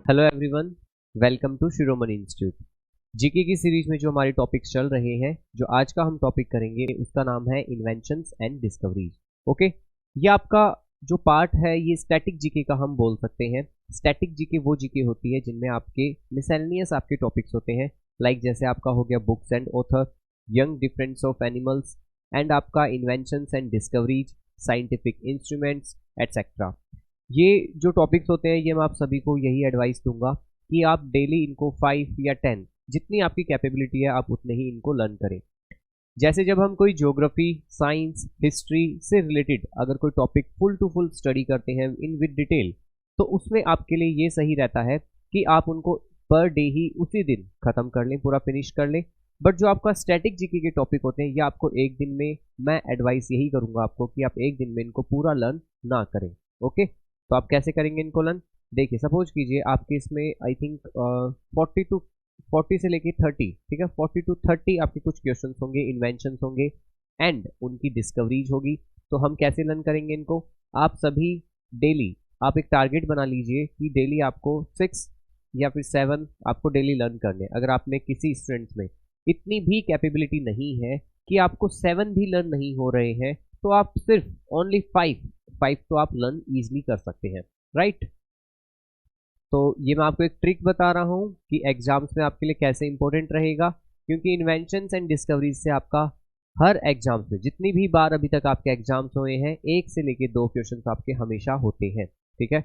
Hello everyone, welcome to Shiromani institute. GK की series में जो हमारे टॉपिक्स चल रहे हैं, जो आज का हम टॉपिक करेंगे उसका नाम है इन्वेंशंस एंड डिस्कवरीज। ओके, ये आपका जो पार्ट है ये स्टैटिक जीके का हम बोल सकते हैं। स्टैटिक जीके वो जीके होती है जिनमें आपके मिसैलेनियस आपके टॉपिक्स होते हैं, लाइक जैसे आपका हो गया books and author, young difference of animals and आपका inventions and discoveries, scientific instruments etcetera. ये जो टॉपिक्स होते हैं ये मैं आप सभी को यही एडवाइस दूंगा कि आप डेली इनको 5 या 10 जितनी आपकी कैपेबिलिटी है आप उतने ही इनको लर्न करें। जैसे जब हम कोई ज्योग्राफी, साइंस, हिस्ट्री से रिलेटेड अगर कोई topic full to full study करते हैं इन विद डिटेल, तो उसमें आपके लिए ये सही रहता है कि आप उनको पर डे ही उसी दिन खत्म कर लें, पूरा फिनिश कर लें। बट जो आपका स्टैटिक जीके के टॉपिक होते हैं ये आपको एक दिन में, मैं एडवाइस यही करूंगा आपको कि आप एक दिन में इनको पूरा लर्न ना करें। ओके, तो आप कैसे करेंगे इनको लर्न? देखिए, सपोज कीजिए आपके इसमें आई थिंक 40 से लेके 30, ठीक है, 40 to 30 आपके कुछ क्वेश्चन होंगे, इन्वेंशन होंगे एंड उनकी डिस्कवरीज होगी। तो हम कैसे लर्न करेंगे इनको? आप सभी डेली आप एक टारगेट बना लीजिए कि डेली आपको 6 या फिर 7 आपको डेली लर्न करने। अगर आप में किसी स्टूडेंट्स में इतनी भी कैपेबिलिटी नहीं है कि आपको 7 भी लर्न नहीं हो रहे हैं, तो आप सिर्फ ओनली 5 तो आप लर्न इजिली कर सकते हैं, राइट। तो ये मैं आपको एक ट्रिक बता रहा हूँ कि एग्जाम्स में आपके लिए कैसे इंपॉर्टेंट रहेगा, क्योंकि इन्वेंशंस एंड डिस्कवरीज से आपका हर एग्जाम्स में, जितनी भी बार अभी तक आपके एग्जाम्स हुए हैं, 1 से लेके 2 क्वेश्चन आपके हमेशा होते हैं, ठीक है।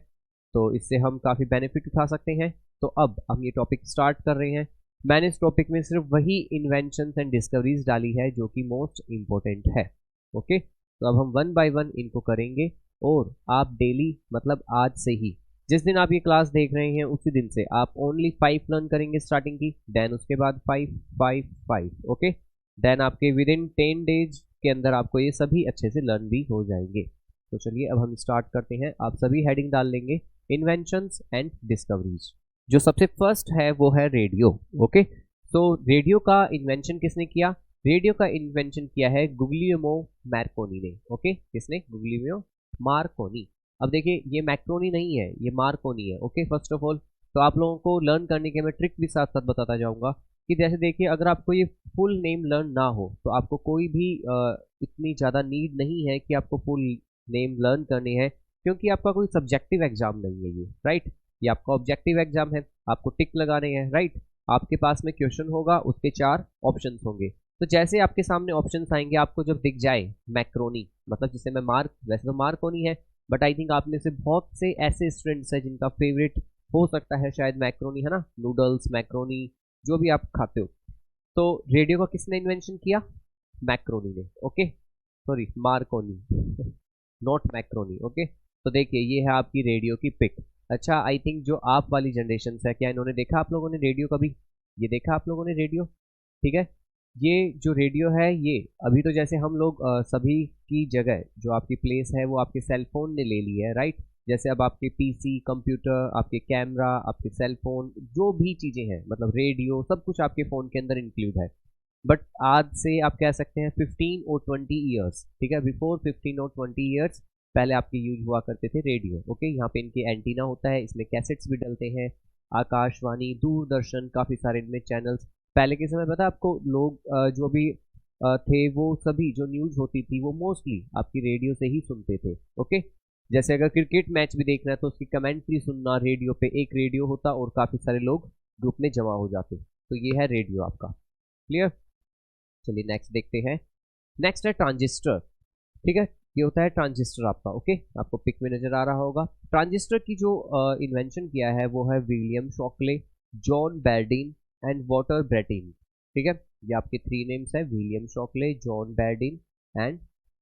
तो इससे हम काफ़ी बेनिफिट उठा सकते हैं। तो अब हम ये टॉपिक स्टार्ट कर रहे हैं। मैंने इस टॉपिक में सिर्फ वही इन्वेंशंस एंड डिस्कवरीज डाली है जो कि मोस्ट इम्पोर्टेंट है। ओके, तो अब हम 1 by 1 इनको करेंगे और आप डेली, मतलब आज से ही, जिस दिन आप ये क्लास देख रहे हैं उसी दिन से आप ओनली 5 लर्न करेंगे स्टार्टिंग की, देन उसके बाद 5 ओके, देन आपके विद इन 10 डेज के अंदर आपको ये सभी अच्छे से लर्न भी हो जाएंगे। तो चलिए अब हम स्टार्ट करते हैं। आप सभी हेडिंग डाल लेंगे इन्वेंशंस एंड डिस्कवरीज। जो सबसे फर्स्ट है वो है रेडियो। ओके, तो रेडियो का इन्वेंशन किसने किया? रेडियो का इन्वेंशन किया है गुग्लियमो मार्कोनी ने। ओके, किसने? गुग्लियमो मार्कोनी। अब देखिए, ये मैक्रोनी नहीं है, ये मार्कोनी है। ओके, फर्स्ट ऑफ ऑल तो आप लोगों को लर्न करने के मैं ट्रिक भी साथ साथ बताता जाऊंगा कि जैसे देखिए, अगर आपको ये फुल नेम लर्न ना हो तो आपको कोई भी इतनी ज़्यादा नीड नहीं है कि आपको फुल नेम लर्न करनी है, क्योंकि आपका कोई सब्जेक्टिव एग्जाम नहीं है ये, राइट। ये आपका ऑब्जेक्टिव एग्जाम है, आपको टिक लगाने हैं, राइट। आपके पास में क्वेश्चन होगा, उसके 4 ऑप्शन होंगे। तो जैसे आपके सामने ऑप्शन आएंगे, आपको जब दिख जाए मैक्रोनी, मतलब जिसे मैं मार्क, वैसे तो मार्कोनी है, बट आई थिंक आप में से बहुत से ऐसे स्टूडेंट्स हैं जिनका फेवरेट हो सकता है शायद मैक्रोनी, है ना, नूडल्स, मैक्रोनी, जो भी आप खाते हो। तो रेडियो का किसने इन्वेंशन किया? मैक्रोनी ने। Okay, sorry, Markovnikov not macaroni. Okay, तो देखिए ये है आपकी रेडियो की पिक। अच्छा, आई थिंक जो आप वाली जनरेशन है, क्या इन्होंने देखा आप लोगों ने रेडियो कभी? ये देखा आप लोगों ने रेडियो? ठीक है, ये जो रेडियो है ये अभी तो जैसे हम लोग सभी की जगह जो आपकी प्लेस है वो आपके सेल फोन ने ले ली है, राइट। जैसे अब आपके पीसी, कंप्यूटर, आपके कैमरा, आपके सेल फोन, जो भी चीज़ें हैं, मतलब रेडियो, सब कुछ आपके फ़ोन के अंदर इंक्लूड है। बट आज से आप कह सकते हैं 15 और 20 ईयर्स, ठीक है, बिफोर 15 और 20 ईयर्स पहले आपके यूज हुआ करते थे रेडियो। ओके, यहाँ पे इनके एंटीना होता है, इसमें कैसेट्स भी डलते हैं, आकाशवाणी, दूरदर्शन, काफ़ी सारे इनमें चैनल्स। पहले के समय पता है आपको, लोग जो भी थे वो सभी जो न्यूज़ होती थी वो मोस्टली आपकी रेडियो से ही सुनते थे। ओके, जैसे अगर क्रिकेट मैच भी देखना है तो उसकी कमेंट्री सुनना रेडियो पे, एक रेडियो होता और काफ़ी सारे लोग ग्रुप में जमा हो जाते। तो ये है रेडियो आपका, क्लियर। चलिए नेक्स्ट देखते हैं। नेक्स्ट है ट्रांजिस्टर। ठीक है, ये होता है ट्रांजिस्टर आपका। ओके, आपको पिक में नजर आ रहा होगा। ट्रांजिस्टर की जो इन्वेंशन किया है वो है William Shockley, John Bardeen and Walter Brattain. ठीक है, ये आपके 3 नेम्स है, William Shockley, John Bardeen and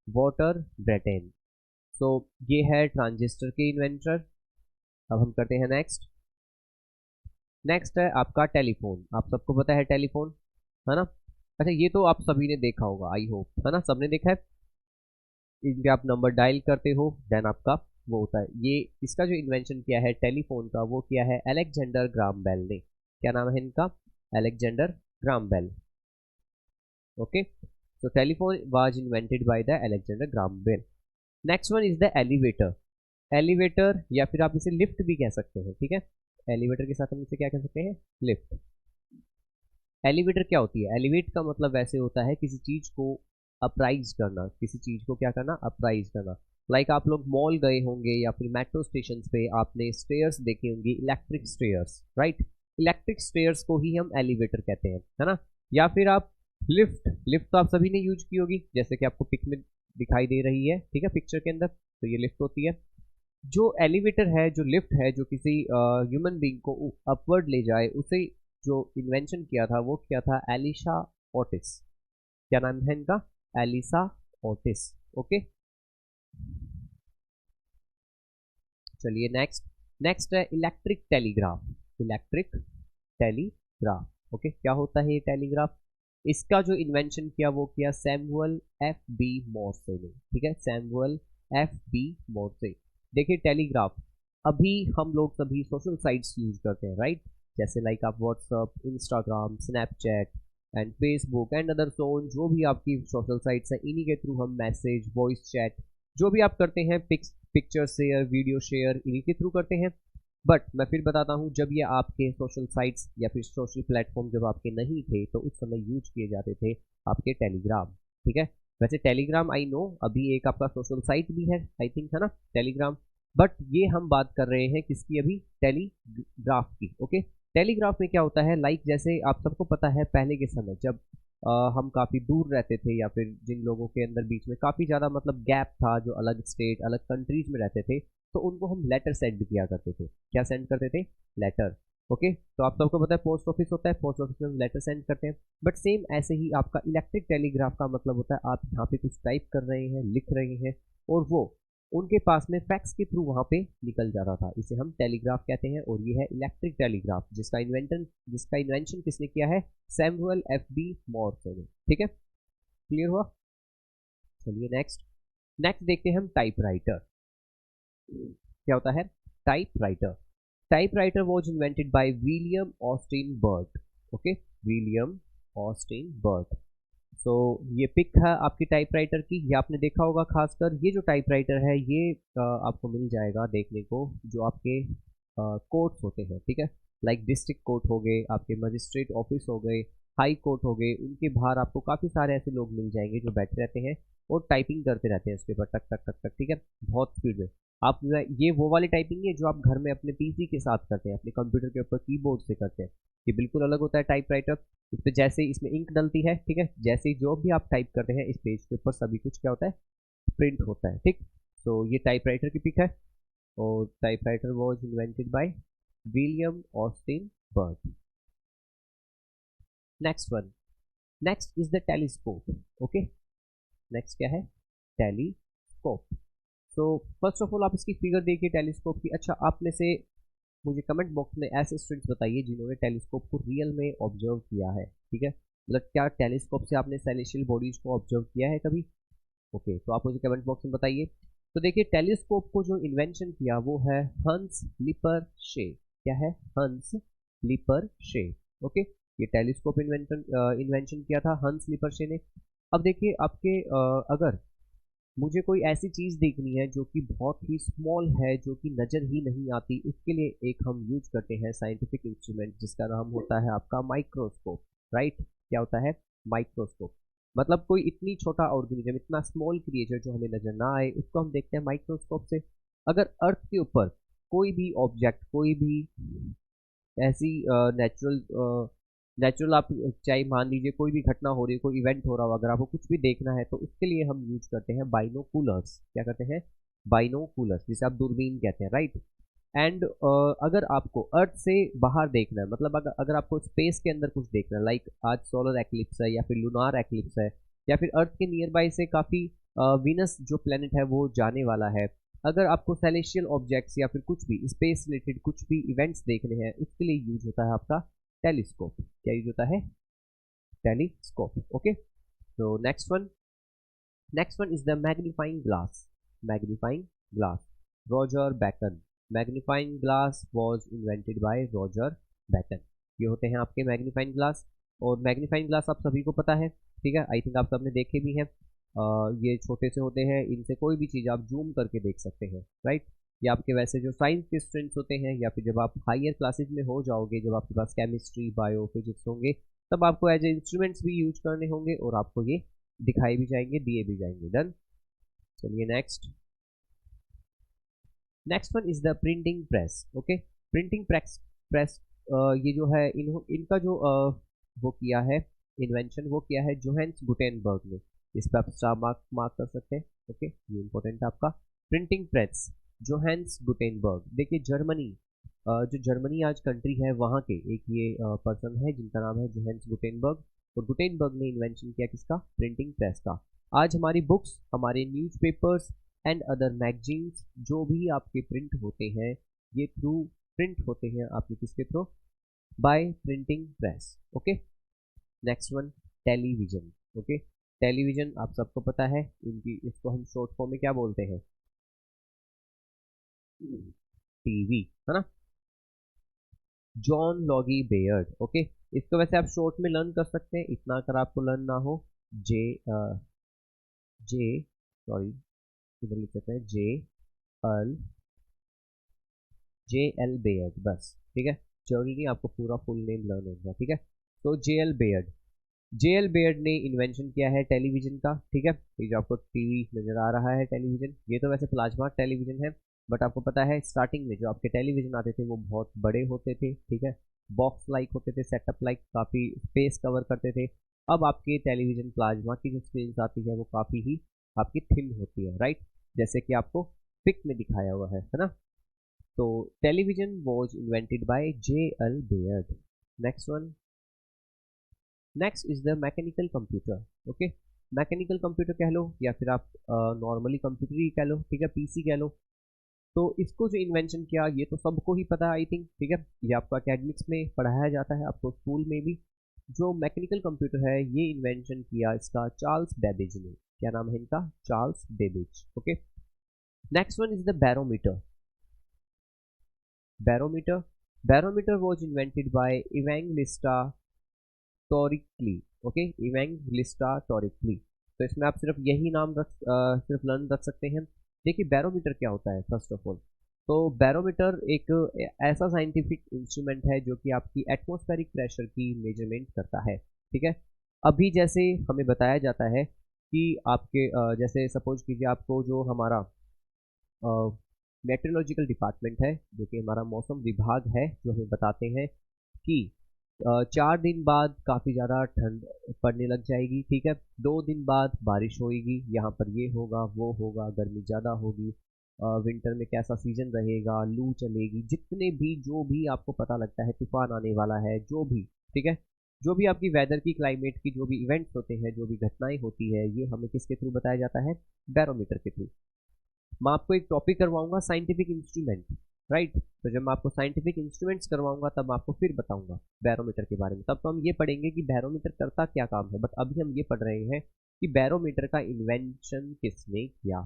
Walter Brattain. तो ये है ट्रांजिस्टर के इन्वेंटर। अब हम करते हैं नेक्स्ट। नेक्स्ट है आपका टेलीफोन। आप सबको पता है टेलीफोन, है ना। अच्छा, ये तो आप सभी ने देखा होगा, आई होप, है ना, सबने देखा है। इन पे आप नंबर डायल करते हो, देन आपका वो होता है। ये इसका जो इन्वेंशन किया है टेलीफोन का वो किया है अलेक्जेंडर ग्राम बेल ने। क्या नाम है इनका? Alexander Graham Bell. Okay, so telephone was invented by the Alexander Graham Bell. Next one is the elevator. Elevator या फिर आप इसे लिफ्ट भी कह सकते हैं, ठीक है। एलिवेटर के साथ हम इसे क्या कह सकते हैं, लिफ्ट। एलिवेटर क्या होती है, एलिवेट का मतलब वैसे होता है किसी चीज को अपराइज करना, किसी चीज को क्या करना, अपराइज करना। लाइक आप लोग मॉल गए होंगे या फिर मेट्रो स्टेशन पे आपने स्टेयर्स देखे होंगे, electric stairs, right. Electric stairs को ही हम एलिवेटर कहते हैं, है ना। या फिर आप लिफ्ट, लिफ्ट तो आप सभी ने यूज की होगी, जैसे कि आपको पिक में दिखाई दे रही है, ठीक है, पिक्चर के अंदर, तो ये लिफ्ट होती है। जो एलिवेटर है, जो लिफ्ट है, जो किसी ह्यूमन बीइंग को अपवर्ड ले जाए, उसे जो इन्वेंशन किया था वो किया था एलिशा ओटिस। क्या नाम है इनका, एलिसा ओटिस। ओके, चलिए नेक्स्ट, नेक्स्ट है electric telegraph. Electric telegraph, okay, क्या होता है ये टेलीग्राफ। इसका जो इन्वेंशन किया वो किया सैमुअल एफ बी मॉर्से ने, ठीक है, सैमुअल एफ बी मॉर्से। देखिए टेलीग्राफ, अभी हम लोग सभी सोशल साइट्स यूज करते हैं, राइट। जैसे लाइक आप WhatsApp, Instagram, Snapchat and Facebook and other so on, जो भी आपकी सोशल साइट्स हैं, इन्हीं के थ्रू हम मैसेज, वॉइस चैट, जो भी आप करते हैं, पिक्चर शेयर, वीडियो शेयर, इन्हीं के थ्रू करते हैं। बट मैं फिर बताता हूँ, जब ये आपके सोशल साइट्स या फिर सोशल प्लेटफॉर्म जब आपके नहीं थे, तो उस समय यूज किए जाते थे आपके टेलीग्राम, ठीक है। वैसे टेलीग्राम आई नो अभी एक आपका सोशल साइट भी है, आई थिंक, है ना, टेलीग्राम। बट ये हम बात कर रहे हैं किसकी, अभी टेलीग्राफ की। ओके, टेलीग्राफ में क्या होता है, लाइक जैसे आप सबको पता है पहले के समय जब हम काफ़ी दूर रहते थे, या फिर जिन लोगों के अंदर बीच में काफ़ी ज़्यादा मतलब गैप था, जो अलग स्टेट, अलग कंट्रीज में रहते थे, तो उनको हम लेटर सेंड किया करते थे। क्या सेंड करते थे, लेटर। ओके, तो आप सबको पता है पोस्ट ऑफिस होता है, पोस्ट ऑफिस में हम लेटर सेंड करते हैं। बट सेम ऐसे ही आपका इलेक्ट्रिक टेलीग्राफ का मतलब होता है, आप यहाँ पे कुछ टाइप कर रहे हैं, लिख रहे हैं, और वो उनके पास में फैक्स के थ्रू वहां पे निकल जाता था। इसे हम टेलीग्राफ कहते हैं, और ये है इलेक्ट्रिक टेलीग्राफ, जिसका इन्वेंशन किसने किया है, सैमुअल एफ बी मॉर्से ने, ठीक है, क्लियर हुआ। चलिए नेक्स्ट, नेक्स्ट देखते हैं हम टाइपराइटर। क्या होता है typewriter. Typewriter was invented by William Austin Burt. Okay, William Austin Burt. तो ये पिक है आपकी टाइपराइटर की, ये आपने देखा होगा। खासकर ये जो टाइपराइटर है ये आपको मिल जाएगा देखने को, जो आपके कोर्ट्स होते हैं, ठीक है, लाइक डिस्ट्रिक्ट कोर्ट हो गए, आपके मजिस्ट्रेट ऑफिस हो गए, हाई कोर्ट हो गए, उनके बाहर आपको काफ़ी सारे ऐसे लोग मिल जाएंगे जो बैठे रहते हैं और टाइपिंग करते रहते हैं उसके ऊपर, टक टक टक टक, ठीक है, बहुत स्पीड में। आप ये वो वाली टाइपिंग है जो आप घर में अपने पीसी के साथ करते हैं, अपने कंप्यूटर के ऊपर कीबोर्ड से करते हैं, ये बिल्कुल अलग होता है टाइपराइटर। इस पे जैसे ही इसमें इंक डलती है, ठीक है, जैसे ही जो भी आप टाइप करते हैं इस पेज के ऊपर सभी कुछ क्या होता है, प्रिंट होता है, ठीक। तो ये टाइपराइटर की पिक है, और typewriter was invented by William Austin Burt. Next one, next is the telescope. Okay, next क्या है, टेलीस्कोप। तो फर्स्ट ऑफ ऑल आप इसकी फिगर देखिए टेलीस्कोप की। अच्छा, आप में से मुझे कमेंट बॉक्स में ऐसे स्टूडेंट्स बताइए जिन्होंने टेलीस्कोप को रियल में ऑब्जर्व किया है, ठीक है, मतलब क्या टेलीस्कोप से आपने सेलेस्टियल बॉडीज को ऑब्जर्व किया है कभी। ओके, तो आप मुझे कमेंट बॉक्स में बताइए। तो देखिए टेलीस्कोप को जो इन्वेंशन किया वो है हंस लिपरशे। क्या है, हंस लिपरशे। ओके, ये टेलीस्कोप इन्वेंशन किया था हंस लिपरशे ने। अब देखिए आपके अगर मुझे कोई ऐसी चीज़ देखनी है जो कि बहुत ही स्मॉल है, जो कि नज़र ही नहीं आती, उसके लिए एक हम यूज करते हैं साइंटिफिक इंस्ट्रूमेंट जिसका नाम होता है आपका माइक्रोस्कोप, राइट। क्या होता है, माइक्रोस्कोप। मतलब कोई इतनी छोटा ऑर्गेनिज्म, इतना स्मॉल क्रिएचर जो हमें नज़र ना आए, उसको हम देखते हैं माइक्रोस्कोप से। अगर अर्थ के ऊपर कोई भी ऑब्जेक्ट, कोई भी ऐसी नेचुरल आप चाहे मान लीजिए कोई भी घटना हो रही है, कोई इवेंट हो रहा हो, अगर आपको कुछ भी देखना है तो उसके लिए हम यूज करते हैं बाइनोकुलर्स। क्या करते हैं, बाइनोकुलर्स, जिसे आप दूरबीन कहते हैं, राइट। एंड अगर आपको अर्थ से बाहर देखना है, मतलब अगर आपको स्पेस के अंदर कुछ देखना है, लाइक आज सोलर एक्लिप्स है या फिर लूनार एक्लिप्स है, या फिर अर्थ के नियर बाय से काफ़ी वीनस जो प्लेनेट है वो जाने वाला है, अगर आपको सेलेस्टियल ऑब्जेक्ट्स या फिर कुछ भी स्पेस रिलेटेड कुछ भी इवेंट्स देखने हैं, उसके लिए यूज होता है आपका टेलीस्कोप। क्या यूज होता है, टेलीस्कोप। ओके, तो next one is the magnifying glass. Magnifying glass, Roger bacon. Magnifying glass was invented bye Roger bacon. ये होते हैं आपके मैग्नीफाइंग ग्लास, और मैग्नीफाइंग ग्लास आप सभी को पता है, ठीक है, आई थिंक आप सबने देखे भी हैं। ये छोटे से होते हैं, इनसे कोई भी चीज़ आप जूम करके देख सकते हैं, राइट। या आपके वैसे जो साइंस के स्टूडेंट्स होते हैं, या फिर जब आप हायर क्लासेज में हो जाओगे, जब आपके पास केमिस्ट्री, बायो, फिजिक्स होंगे, तब आपको एज ए इंस्ट्रूमेंट्स भी यूज करने होंगे और आपको ये दिखाई भी जाएंगे, दिए भी जाएंगे। डन। चलिए next. Next one is the printing press. Okay, printing press ये जो है इनका जो वो किया है इन्वेंशन, वो किया है जोहान्स गुटेनबर्ग ने। इस पर आप स्टार मार्क कर सकते हैं। ओके, ये इंपॉर्टेंट है आपका। Printing press Johannes Gutenberg. देखिए जर्मनी, जो जर्मनी आज कंट्री है, वहाँ के एक ये पर्सन है जिनका नाम है जोहान्स गुटेनबर्ग। और गुटेनबर्ग ने इन्वेंशन किया किसका? प्रिंटिंग प्रेस का। आज हमारी बुक्स, हमारे न्यूज़पेपर्स एंड अदर मैगजीन्स जो भी आपके प्रिंट होते हैं, ये थ्रू प्रिंट होते हैं आपके किसके through? Bye printing press. Okay, next one television. Okay, television आप सबको पता है, इनकी इसको हम शॉर्ट फॉर्म में क्या बोलते हैं? टीवी, है ना? जॉन लॉगी बेयर्ड। ओके, इसको वैसे आप शॉर्ट में लर्न कर सकते हैं, इतना अगर आपको लर्न ना हो। जे जे सॉरी, इधर लिख सकते हैं एल जे एल बेयर्ड, बस। ठीक है, जरूरी नहीं आपको पूरा फुल नेम लर्न होगा। ठीक है, तो जे एल बेयर्ड ने इन्वेंशन किया है टेलीविजन का। ठीक है, ये जो आपको टीवी नजर आ रहा है टेलीविजन, ये तो वैसे प्लाज्मा टेलीविजन है, बट आपको पता है स्टार्टिंग में जो आपके टेलीविजन आते थे वो बहुत बड़े होते थे। ठीक है, बॉक्स लाइक होते थे, सेटअप लाइक, काफ़ी स्पेस कवर करते थे। अब आपके टेलीविजन प्लाज्मा की जो स्क्रीन आती है वो काफ़ी ही आपकी थिन होती है, राइट? जैसे कि आपको पिक में दिखाया हुआ है ना? तो television was invented by J L Baird. Next one, next is the mechanical computer. Okay, mechanical computer कह लो या फिर आप नॉर्मली कंप्यूटर ही कह लो। ठीक है, पीसी कह लो। तो इसको जो इन्वेंशन किया ये तो सबको ही पता है आई थिंक। ठीक है, ये आपको एकेडमिक्स में पढ़ाया जाता है, आपको स्कूल में भी। जो मैकेनिकल कंप्यूटर है ये इन्वेंशन किया इसका चार्ल्स बेबेज ने। क्या नाम है इनका? Charles Babbage. Okay, next one is the barometer. Barometer, barometer was invented by Evangelista Torricelli. Okay, Evangelista Torricelli. तो इसमें आप सिर्फ यही नाम सिर्फ लर्न रख सकते हैं। देखिए बैरोमीटर क्या होता है फर्स्ट ऑफ ऑल। तो बैरोमीटर एक ऐसा साइंटिफिक इंस्ट्रूमेंट है जो कि आपकी एटमॉस्फेरिक प्रेशर की मेजरमेंट करता है। ठीक है, अभी जैसे हमें बताया जाता है कि आपके जैसे सपोज कीजिए आपको जो हमारा मेट्रोलॉजिकल डिपार्टमेंट है, जो कि हमारा मौसम विभाग है, जो हमें बताते हैं कि 4 दिन बाद काफ़ी ज़्यादा ठंड पड़ने लग जाएगी। ठीक है, 2 दिन बाद बारिश होगी, यहाँ पर ये होगा वो होगा, गर्मी ज़्यादा होगी, विंटर में कैसा सीजन रहेगा, लू चलेगी, जितने भी जो भी आपको पता लगता है, तूफान आने वाला है, जो भी। ठीक है, जो भी आपकी वेदर की, क्लाइमेट की जो भी इवेंट्स होते हैं, जो भी घटनाएं होती है, ये हमें किसके थ्रू बताया जाता है? बैरोमीटर के थ्रू। मैं आपको एक टॉपिक करवाऊंगा साइंटिफिक इंस्ट्रूमेंट, राइट? तो जब मैं आपको साइंटिफिक इंस्ट्रूमेंट्स करवाऊंगा तब आपको फिर बताऊंगा बैरोमीटर के बारे में। तब तो हम ये पढ़ेंगे कि बैरोमीटर करता क्या काम है, बट अभी हम ये पढ़ रहे हैं कि बैरोमीटर का इन्वेंशन किसने किया।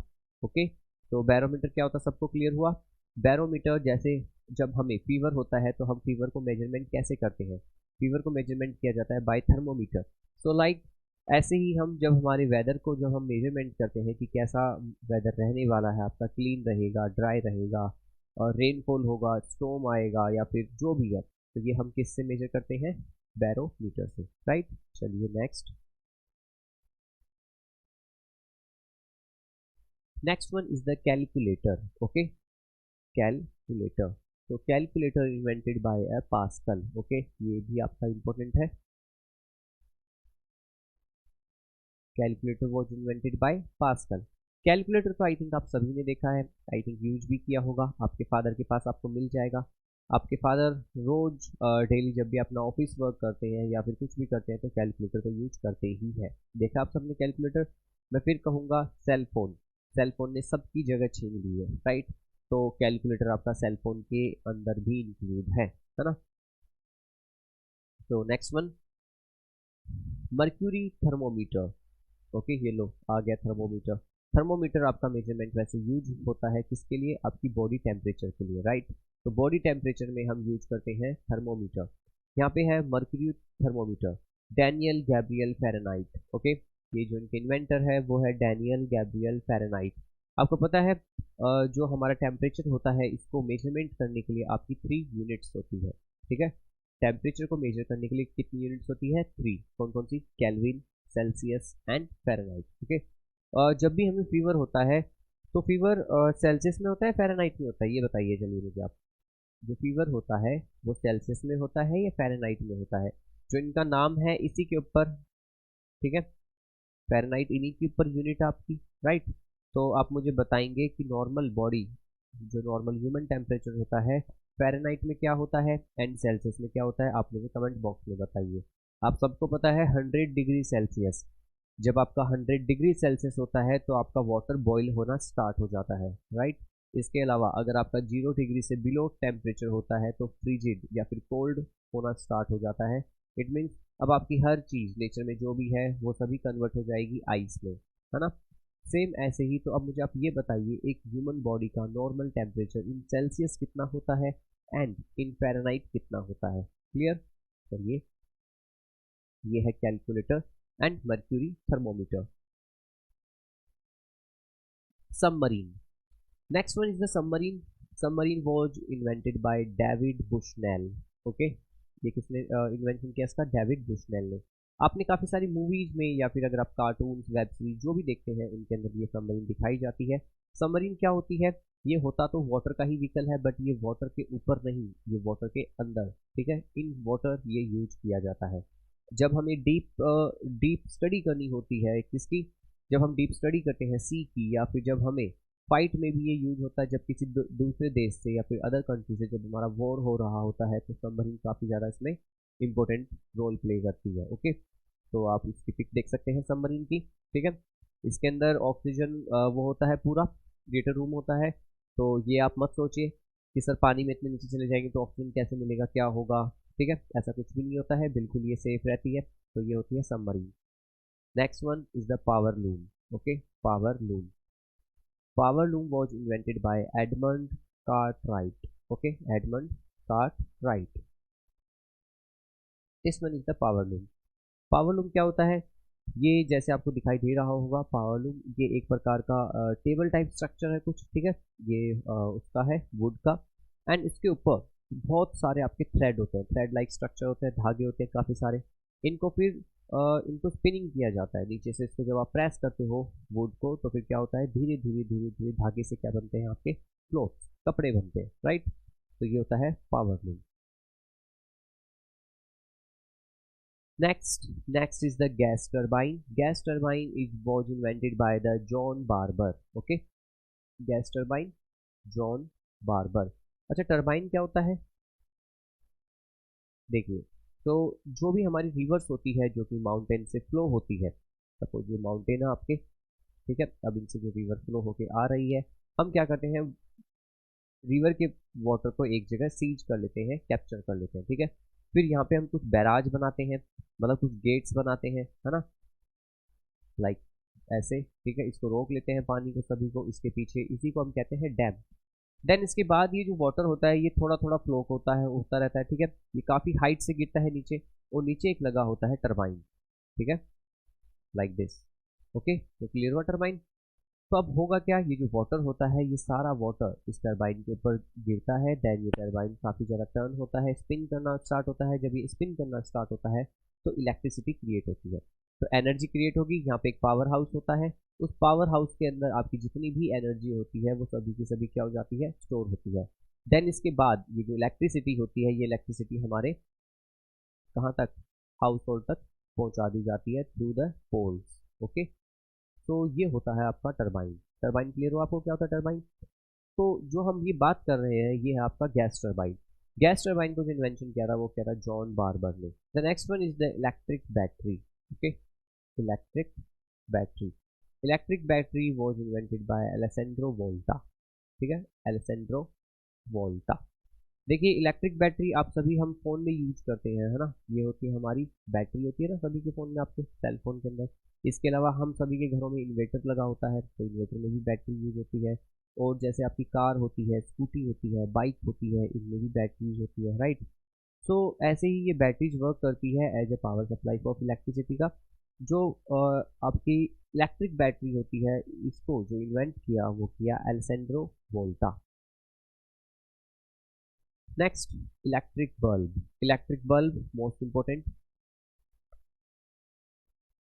ओके, तो बैरोमीटर क्या होता है सबको क्लियर हुआ? बैरोमीटर, जैसे जब हमें फीवर होता है तो हम फीवर को मेजरमेंट कैसे करते हैं? फीवर को मेजरमेंट किया जाता है बाय थर्मोमीटर। सो लाइक ऐसे ही हम जब हमारे वेदर को जब हम मेजरमेंट करते हैं कि कैसा वेदर रहने वाला है, आपका क्लीन रहेगा, ड्राई रहेगा, और रेनफॉल होगा, स्टॉर्म आएगा, या फिर जो भी है, तो ये हम किससे मेजर करते हैं? बैरोमीटर से, राइट? चलिए next. Next one is the calculator. Okay, calculator. तो calculator invented by a Pascal. Okay, ये भी आपका इंपॉर्टेंट है। Calculator was invented by Pascal. Calculator तो आई थिंक आप सभी ने देखा है, आई थिंक यूज भी किया होगा, आपके फादर के पास आपको मिल जाएगा। आपके फादर रोज डेली जब भी अपना ऑफिस वर्क करते हैं या फिर कुछ भी करते हैं तो कैलकुलेटर तो यूज करते ही है। देखा आप सबने कैलकुलेटर। मैं फिर कहूँगा सेल फोन। सेल फोन ने सबकी जगह छीन ली है, राइट? तो कैलकुलेटर आपका सेल फोन के अंदर भी इंक्लूड है ना? तो next one, mercury thermometer. Okay, ये लो आ गया थर्मोमीटर। थर्मोमीटर आपका मेजरमेंट वैसे यूज होता है किसके लिए? आपकी बॉडी टेम्परेचर के लिए, राइट? तो बॉडी टेम्परेचर में हम यूज करते हैं थर्मोमीटर। यहाँ पे है mercury thermometer, Daniel Gabriel Fahrenheit. Okay, ये जो इनके इन्वेंटर है वो है डैनियल गैब्रियल फ़ारेनहाइट। आपको पता है जो हमारा टेम्परेचर होता है इसको मेजरमेंट करने के लिए आपकी 3 यूनिट्स होती है, ठीक है। टेम्परेचर को मेजर करने के लिए कितनी यूनिट्स होती है? 3। कौन कौन सी? केल्विन, सेल्सियस एंड फ़ारेनहाइट, ठीक है। जब भी हमें फीवर होता है तो फीवर सेल्सियस में होता है फ़ारेनहाइट में होता है, ये बताइए चलिए मुझे आप। जो फीवर होता है वो सेल्सियस में होता है या फ़ारेनहाइट में होता है? जो इनका नाम है इसी के ऊपर, ठीक है, फ़ारेनहाइट इन्हीं के ऊपर यूनिट आपकी, राइट। तो आप मुझे बताएंगे कि नॉर्मल बॉडी, जो नॉर्मल ह्यूमन टेम्परेचर होता है फ़ारेनहाइट में क्या होता है एंड सेल्सियस में क्या होता है, आप मुझे कमेंट बॉक्स में बताइए। आप सबको पता है 100 डिग्री सेल्सियस, जब आपका 100 डिग्री सेल्सियस होता है तो आपका वाटर बॉईल होना स्टार्ट हो जाता है, राइट। इसके अलावा अगर आपका 0 डिग्री से बिलो टेम्परेचर होता है तो फ्रीजिड या फिर कोल्ड होना स्टार्ट हो जाता है। इट मीन्स अब आपकी हर चीज़ नेचर में जो भी है वो सभी कन्वर्ट हो जाएगी आइस में, है ना। सेम ऐसे ही तो अब मुझे आप ये बताइए एक ह्यूमन बॉडी का नॉर्मल टेम्परेचर इन सेल्सियस कितना होता है एंड इन फ़ारेनहाइट कितना होता है। क्लियर? चलिए, ये है calculator and mercury thermometer. Submarine, next one is the submarine. Submarine was invented by David Bushnell, okay. ये किसने इन्वेंशन किया इसका? डेविड बुशनेल ने। आपने काफ़ी सारी मूवीज़ में या फिर अगर आप कार्टून्स, वेब सीरीज जो भी देखते हैं उनके अंदर ये सबमरीन दिखाई जाती है। सबमरीन क्या होती है? ये होता तो वाटर का ही व्हीकल है बट ये वाटर के ऊपर नहीं, ये वाटर के अंदर, ठीक है। इन वाटर ये यूज किया जाता है जब हमें डीप स्टडी करनी होती है किसकी? जब हम डीप स्टडी करते हैं सी की, या फिर जब हमें फाइट में भी ये यूज होता है, जब किसी दूसरे देश से या फिर अदर कंट्री से जब हमारा वॉर हो रहा होता है तो सबमरीन काफ़ी ज़्यादा इसमें इंपॉर्टेंट रोल प्ले करती है, ओके। तो आप इसकी पिक देख सकते हैं सबमरीन की, ठीक है। इसके अंदर ऑक्सीजन वो होता है पूरा, ग्रेटर रूम होता है। तो ये आप मत सोचिए कि सर पानी में इतने नीचे चले जाएंगे तो ऑक्सीजन कैसे मिलेगा, क्या होगा, ठीक है। ऐसा कुछ भी नहीं होता है, बिल्कुल ये सेफ रहती है। तो ये होती है submarine. Next one is the power loom, okay. Power loom, power loom was invented bye Edmund Cartwright, okay, Edmund Cartwright. This one is the power loom. Power loom क्या होता है? ये जैसे आपको दिखाई दे रहा होगा पावर लूम, ये एक प्रकार का टेबल टाइप स्ट्रक्चर है कुछ, ठीक है। ये उसका है वुड का, एंड इसके ऊपर बहुत सारे आपके थ्रेड होते हैं, थ्रेड लाइक स्ट्रक्चर होते हैं, धागे होते हैं काफ़ी सारे। इनको फिर इनको स्पिनिंग किया जाता है नीचे से। इसको जब आप प्रेस करते हो वुड को तो फिर क्या होता है, धीरे धीरे धीरे धीरे धागे से क्या बनते हैं आपके क्लोथ्स, कपड़े बनते हैं, राइट। तो ये होता है power loom. Next is the gas turbine. Gas turbine is was invented by the John Barber. Okay, gas turbine, John Barber. अच्छा, टरबाइन क्या होता है? देखिए, तो जो भी हमारी रिवर्स होती है जो कि माउंटेन से फ्लो होती है, सपोज ये माउंटेन है आपके, ठीक है। अब इनसे जो रिवर फ्लो होके आ रही है, हम क्या करते हैं, रिवर के वाटर को एक जगह सीज कर लेते हैं, कैप्चर कर लेते हैं, ठीक है। फिर यहाँ पे हम कुछ बैराज बनाते हैं, मतलब कुछ गेट्स बनाते हैं, है ना, लाइक ऐसे, ठीक है। इसको रोक लेते हैं पानी को सभी को, इसके पीछे, इसी को हम कहते हैं डैम। देन इसके बाद ये जो वाटर होता है ये थोड़ा थोड़ा फ्लो होता है, होता रहता है, ठीक है। ये काफ़ी हाइट से गिरता है नीचे, और नीचे एक लगा होता है टरबाइन, ठीक है, लाइक दिस, ओके। तो क्लियर हुआ टरबाइन। तो अब होगा क्या, ये जो वाटर होता है ये सारा वाटर इस टरबाइन के ऊपर गिरता है। देन ये टरबाइन काफ़ी ज़्यादा टर्न होता है, स्पिन करना स्टार्ट होता है। जब ये स्पिन करना स्टार्ट होता है तो इलेक्ट्रिसिटी क्रिएट होती है, तो एनर्जी क्रिएट होगी। यहाँ पे एक पावर हाउस होता है, उस पावर हाउस के अंदर आपकी जितनी भी एनर्जी होती है वो सभी की सभी क्या हो जाती है, स्टोर होती है। देन इसके बाद ये जो इलेक्ट्रिसिटी होती है, ये इलेक्ट्रिसिटी हमारे कहाँ तक, हाउस होल्ड तक पहुँचा दी जाती है थ्रू द पोल्स, ओके। तो ये होता है आपका टरबाइन। टरबाइन क्लियर हो आपको क्या होता है टरबाइन? तो जो हम ये बात कर रहे हैं ये है आपका गैस टरबाइन। गैस टरबाइन को जो इन्वेंशन किया था वो क्या था, जॉन बार्बर ने। The next one is the electric battery, okay. Electric battery, electric battery was invented by Alessandro Volta, ठीक है, एलेसेंड्रो वोल्टा। देखिए इलेक्ट्रिक बैटरी आप सभी हम फ़ोन में यूज करते हैं, है ना। ये होती है हमारी बैटरी, होती है ना सभी के फ़ोन में, आपके सेल फोन के अंदर। इसके अलावा हम सभी के घरों में इन्वर्टर लगा होता है, तो इन्वर्टर में भी बैटरी यूज होती है। और जैसे आपकी कार होती है, स्कूटी होती है, बाइक होती है, इनमें भी बैटरी यूज होती है, राइट। सो ऐसे ही ये बैटरीज वर्क करती है as a power supply of electricity का, जो आपकी इलेक्ट्रिक बैटरी होती है, इसको जो इन्वेंट किया वो किया Alessandro Volta. Next, electric bulb. Electric bulb most important.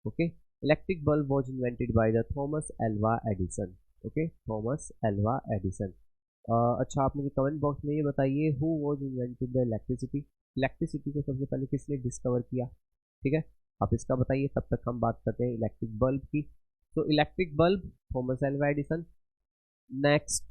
Okay, electric bulb was invented by the Thomas Alva Edison. Okay, Thomas Alva Edison. अच्छा, आप मुझे कमेंट बॉक्स में ये बताइए, who was invented the electricity. Electricity को सबसे पहले किसने डिस्कवर किया? ठीक है, आप इसका बताइए, तब तक हम बात करते हैं इलेक्ट्रिक बल्ब की। तो electric bulb Thomas Alva Edison. Next,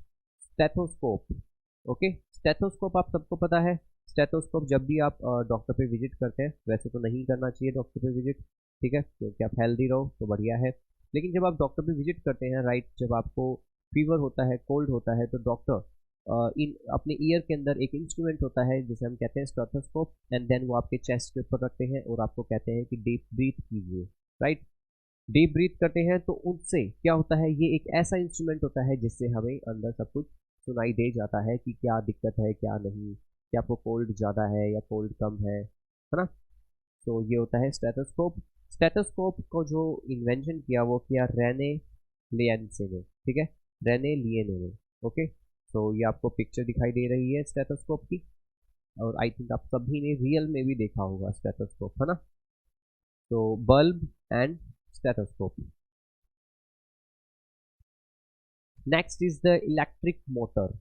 stethoscope. Okay, stethoscope आप सबको पता है। स्टेथोस्कोप जब भी आप डॉक्टर पे विजिट करते हैं, वैसे तो नहीं करना चाहिए डॉक्टर पे विजिट, ठीक है, क्योंकि आप हेल्दी रहो तो बढ़िया है। लेकिन जब आप डॉक्टर पे विजिट करते हैं, राइट, जब आपको फीवर होता है, कोल्ड होता है, तो डॉक्टर इन अपने ईयर के अंदर एक इंस्ट्रूमेंट होता है जिसे हम कहते हैं स्टेथोस्कोप, एंड देन वो आपके चेस्ट के ऊपर रखते हैं और आपको कहते हैं कि डीप ब्रीथ कीजिए, राइट। डीप ब्रीथ करते हैं तो उससे क्या होता है, ये एक ऐसा इंस्ट्रूमेंट होता है जिससे हमें अंदर सब कुछ सुनाई दे जाता है कि क्या दिक्कत है क्या नहीं, कि आपको कोल्ड ज़्यादा है या कोल्ड कम है ना। तो ये होता है स्टेथोस्कोप। स्टेथोस्कोप को जो इन्वेंशन किया वो किया रेने लियंसे ने, ठीक है, रेने लियने ने। ओके, तो ये आपको पिक्चर दिखाई दे रही है स्टेथोस्कोप की, और आई थिंक आप सभी ने रियल में भी देखा होगा स्टेथोस्कोप, है ना। तो bulb and stethoscope. Next is the electric motor.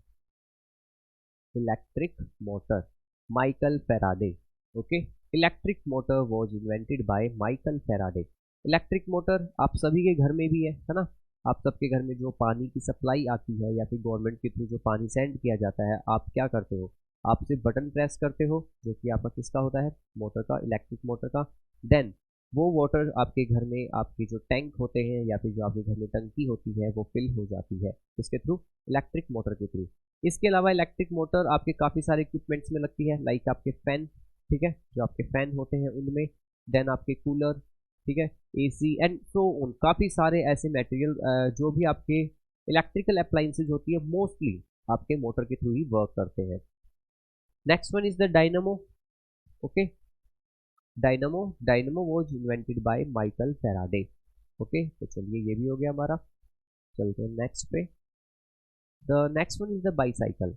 Electric motor, Michael Faraday. Okay, electric motor was invented by Michael Faraday. Electric motor आप सभी के घर में भी है ना। आप सबके घर में जो पानी की सप्लाई आती है या फिर गवर्नमेंट के थ्रू जो पानी सेंड किया जाता है, आप क्या करते हो, आप सिर्फ बटन प्रेस करते हो, जो कि आपका किसका होता है, मोटर का, इलेक्ट्रिक मोटर का। देन वो वाटर आपके घर में, आपके जो टैंक होते हैं या फिर जो आपके घर में टंकी होती है, वो फिल हो जाती है इसके थ्रू, इलेक्ट्रिक मोटर के थ्रू। इसके अलावा इलेक्ट्रिक मोटर आपके काफ़ी सारे इक्विपमेंट्स में लगती है, लाइक आपके फैन, ठीक है, जो आपके फैन होते हैं उनमें, देन आपके कूलर, ठीक है, एसी एंड सो ऑन। काफ़ी सारे ऐसे मटेरियल जो भी आपके इलेक्ट्रिकल अप्लाइंसेज होती है, मोस्टली आपके मोटर के थ्रू ही वर्क करते हैं। Next one is the dynamo. Okay, dynamo, dynamo was invented by Michael Faraday. Okay, तो चलिए ये भी हो गया हमारा। चलते हैं नेक्स्ट पे। The next one is the bicycle.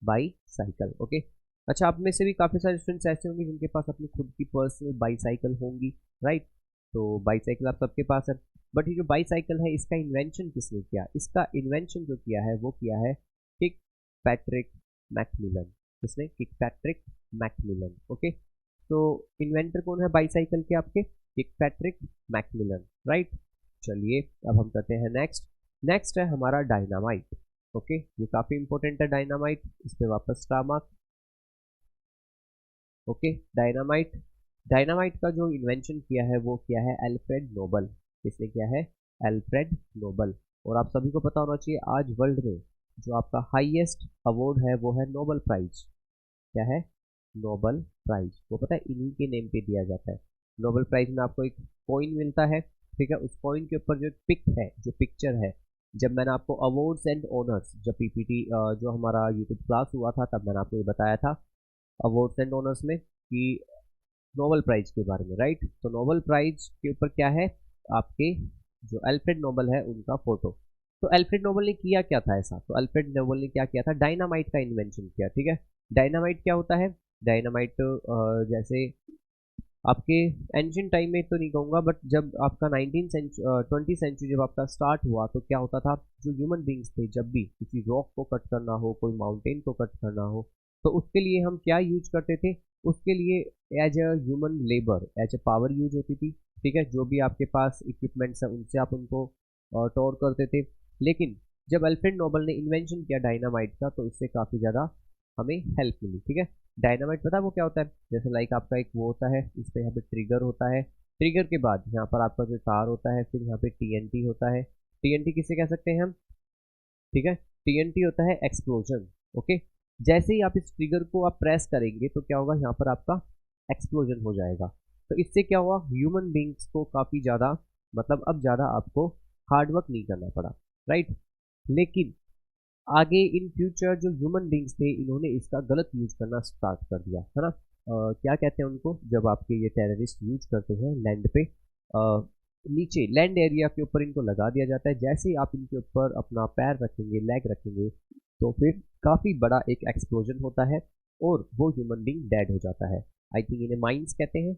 Bicycle, okay. अच्छा, आप में से भी काफ़ी सारे स्टूडेंट्स ऐसे होंगे जिनके पास अपनी खुद की पर्सनल बाईसाइकिल होंगी, राइट। तो बाईसाइकिल आप सबके पास है, बट ये जो बाईसाइकिल है इसका इन्वेंशन किसने किया? इसका इन्वेंशन जो किया है वो किया है किक पैट्रिक मैकमिलन। किसने? Kick Patrick Macmillan. ओके, तो इन्वेंटर कौन है बाईसाइकिल के? आपके किक पैट्रिक मैकमिलन, राइट। चलिए अब हम करते हैं नेक्स्ट। नेक्स्ट है हमारा डायनामाइट। ओके, ये काफ़ी इंपॉर्टेंट है डायनामाइट, इस पे वापस star mark. Okay, dynamite, dynamite का जो इन्वेंशन किया है वो किया है अल्फ्रेड नोबल। किसने किया है? Alfred Nobel. और आप सभी को पता होना चाहिए आज वर्ल्ड में जो आपका हाईएस्ट अवार्ड है वो है नोबल प्राइज। क्या है? Nobel prize. वो पता है इन्हीं के नेम पे दिया जाता है। नोबल प्राइज में आपको एक कॉइन मिलता है, ठीक है, उस कॉइन के ऊपर जो पिक है, जो पिक्चर है, जब मैंने आपको अवार्ड्स एंड ऑनर्स, जब पीपीटी जो हमारा यूट्यूब क्लास हुआ था तब मैंने आपको ये बताया था अवार्ड्स एंड ऑनर्स में कि नोबल प्राइज के बारे में, राइट। तो नोबल प्राइज के ऊपर क्या है? आपके जो अल्फ्रेड नोबल है उनका फोटो। तो अल्फ्रेड नोबल ने किया क्या था ऐसा? तो अल्फ्रेड नोबल ने क्या किया था? डायनामाइट का इन्वेंशन किया, ठीक है। डायनामाइट क्या होता है? डायनामाइट जैसे आपके एंशियंट टाइम में तो नहीं कहूँगा, बट जब आपका 20th सेंचुरी जब आपका स्टार्ट हुआ तो क्या होता था, जो ह्यूमन बींग्स थे जब भी किसी रॉक को कट करना हो, कोई माउंटेन को कट करना हो, तो उसके लिए हम क्या यूज करते थे? उसके लिए as a human labour, as a power use होती थी, ठीक है। जो भी आपके पास इक्विपमेंट्स है उनसे आप उनको टोर करते थे। लेकिन जब अल्फ्रेड नोबल ने इन्वेंशन किया डायनामाइट का, तो इससे काफ़ी ज़्यादा हमें हेल्प मिली, ठीक है। डायनामाइट पता है वो क्या होता है? जैसे लाइक आपका एक वो होता है, इस पे यहाँ पे ट्रिगर होता है, ट्रिगर के बाद यहाँ पर आपका जो तार होता है, फिर यहाँ पे टीएनटी होता है। टीएनटी किसे कह सकते हैं हम? ठीक है, टीएनटी होता है एक्सप्लोजन। ओके, जैसे ही आप इस ट्रिगर को आप प्रेस करेंगे तो क्या होगा, यहाँ पर आपका एक्सप्लोजन हो जाएगा। तो इससे क्या हुआ, ह्यूमन बींग्स को काफ़ी ज़्यादा, मतलब अब ज़्यादा आपको हार्डवर्क नहीं करना पड़ा, राइट। लेकिन आगे इन फ्यूचर जो ह्यूमन बींग्स थे इन्होंने इसका गलत यूज करना स्टार्ट कर दिया, है ना। क्या कहते हैं उनको, जब आपके ये टेररिस्ट यूज करते हैं लैंड पे नीचे लैंड एरिया के ऊपर इनको लगा दिया जाता है। जैसे ही आप इनके ऊपर अपना पैर रखेंगे, लेग रखेंगे, तो फिर काफ़ी बड़ा एक एक्सप्लोजन होता है और वो ह्यूमन बींग डेड हो जाता है। आई थिंक इन्हें माइंस कहते हैं,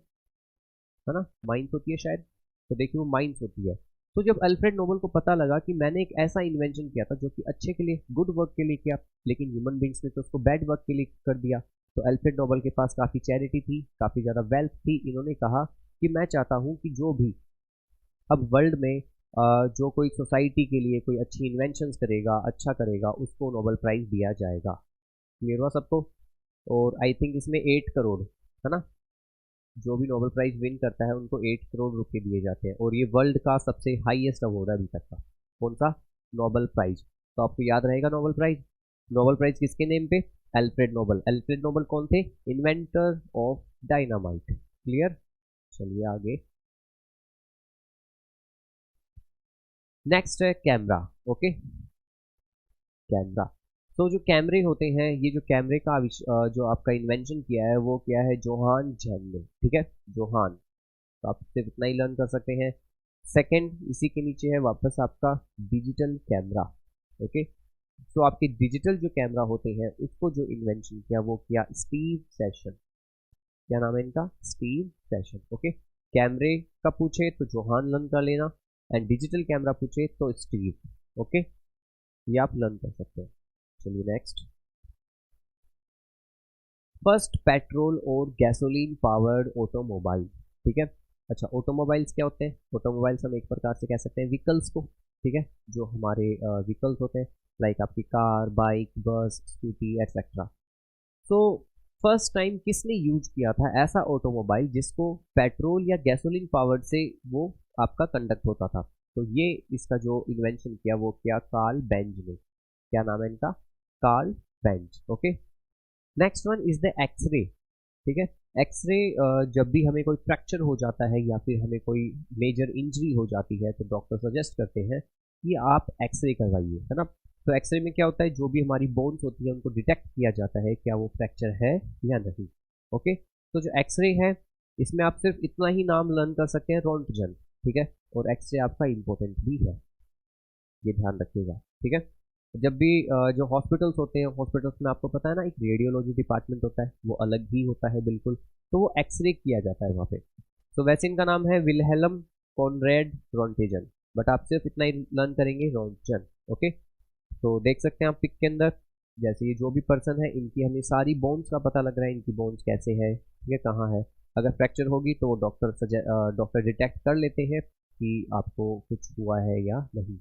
है ना, माइंस होती है शायद। तो देखिए वो माइंस होती है। तो जब अल्फ्रेड नोबल को पता लगा कि मैंने एक ऐसा इन्वेंशन किया था जो कि अच्छे के लिए, गुड वर्क के लिए किया, लेकिन ह्यूमन बींग्स ने तो उसको बैड वर्क के लिए कर दिया, तो अल्फ्रेड नोबल के पास काफ़ी चैरिटी थी, काफ़ी ज़्यादा वेल्थ थी। इन्होंने कहा कि मैं चाहता हूँ कि जो भी अब वर्ल्ड में जो कोई सोसाइटी के लिए कोई अच्छी इन्वेंशंस करेगा, अच्छा करेगा, उसको नोबल प्राइज़ दिया जाएगा। क्लियर हुआ सबको? और आई थिंक इसमें 8 करोड़, है ना, जो भी नोबल प्राइज विन करता है उनको 8 करोड़ रुपए दिए जाते हैं, और ये वर्ल्ड का सबसे हाईएस्ट अवार्ड है अभी तक का। कौन सा? Nobel prize. तो आपको याद रहेगा नोबल प्राइज। नोबल प्राइज किसके नेम पे? Alfred Nobel. अल्फ्रेड नोबल कौन थे? Inventor of dynamite. क्लियर? चलिए आगे। नेक्स्ट है कैमरा। Okay, camera. तो जो कैमरे होते हैं, ये जो कैमरे का जो आपका इन्वेंशन किया है वो क्या है? जोहान जेन ने। ठीक है, जोहान। तो आप सिर्फ इतना ही लर्न कर सकते हैं। सेकंड इसी के नीचे है वापस आपका डिजिटल कैमरा। ओके, तो आपके डिजिटल जो कैमरा होते हैं उसको जो इन्वेंशन किया वो किया स्टीव सेशन। क्या नाम है इनका? Steve session. ओके, कैमरे का पूछे तो जोहान लर्न कर लेना, एंड डिजिटल कैमरा पूछे तो स्टीव। ओके, ये आप लर्न कर सकते हैं। चलिए नेक्स्ट। फर्स्ट पेट्रोल और गैसोलीन पावर्ड ऑटोमोबाइल। ठीक है, अच्छा ऑटोमोबाइल्स क्या होते हैं? ऑटोमोबाइल्स हम एक प्रकार से कह सकते हैं व्हीकल्स को। ठीक है, जो हमारे व्हीकल्स होते हैं, लाइक आपकी कार, बाइक, बस, स्कूटी एक्सेट्रा। तो फर्स्ट टाइम किसने यूज किया था ऐसा ऑटोमोबाइल जिसको पेट्रोल या गैसोलीन पावर्ड से वो आपका कंडक्ट होता था? तो ये इसका जो इन्वेंशन किया वो किया कार्ल बेंज ने। क्या नाम है इनका? Karl Benz. Okay, next one is the x ray. ठीक है, एक्सरे जब भी हमें कोई फ्रैक्चर हो जाता है या फिर हमें कोई मेजर इंजरी हो जाती है तो डॉक्टर सजेस्ट करते हैं कि आप एक्सरे करवाइए, है ना। तो एक्सरे में क्या होता है? जो भी हमारी बोन्स होती है उनको डिटेक्ट किया जाता है क्या वो फ्रैक्चर है या नहीं। ओके, तो जो एक्सरे है इसमें आप सिर्फ इतना ही नाम लर्न कर सकते हैं, रोंटगन। ठीक है, और एक्सरे आपका इंपॉर्टेंट भी है, ये ध्यान रखिएगा। ठीक है, जब भी जो हॉस्पिटल्स होते हैं, हॉस्पिटल्स में आपको पता है ना एक रेडियोलॉजी डिपार्टमेंट होता है, वो अलग ही होता है बिल्कुल। तो वो एक्सरे किया जाता है वहाँ पे। तो वैसे इनका नाम है विलहेलम कॉनरेड रोंटेजन, बट आप सिर्फ इतना ही लर्न करेंगे, रोंटजन। ओके, तो देख सकते हैं आप पिक के अंदर, जैसे ये जो भी पर्सन है इनकी हमें सारी बोन्स का पता लग रहा है, इनकी बोन्स कैसे है, ये कहाँ है। अगर फ्रैक्चर होगी तो डॉक्टर डिटेक्ट कर लेते हैं कि आपको कुछ हुआ है या नहीं।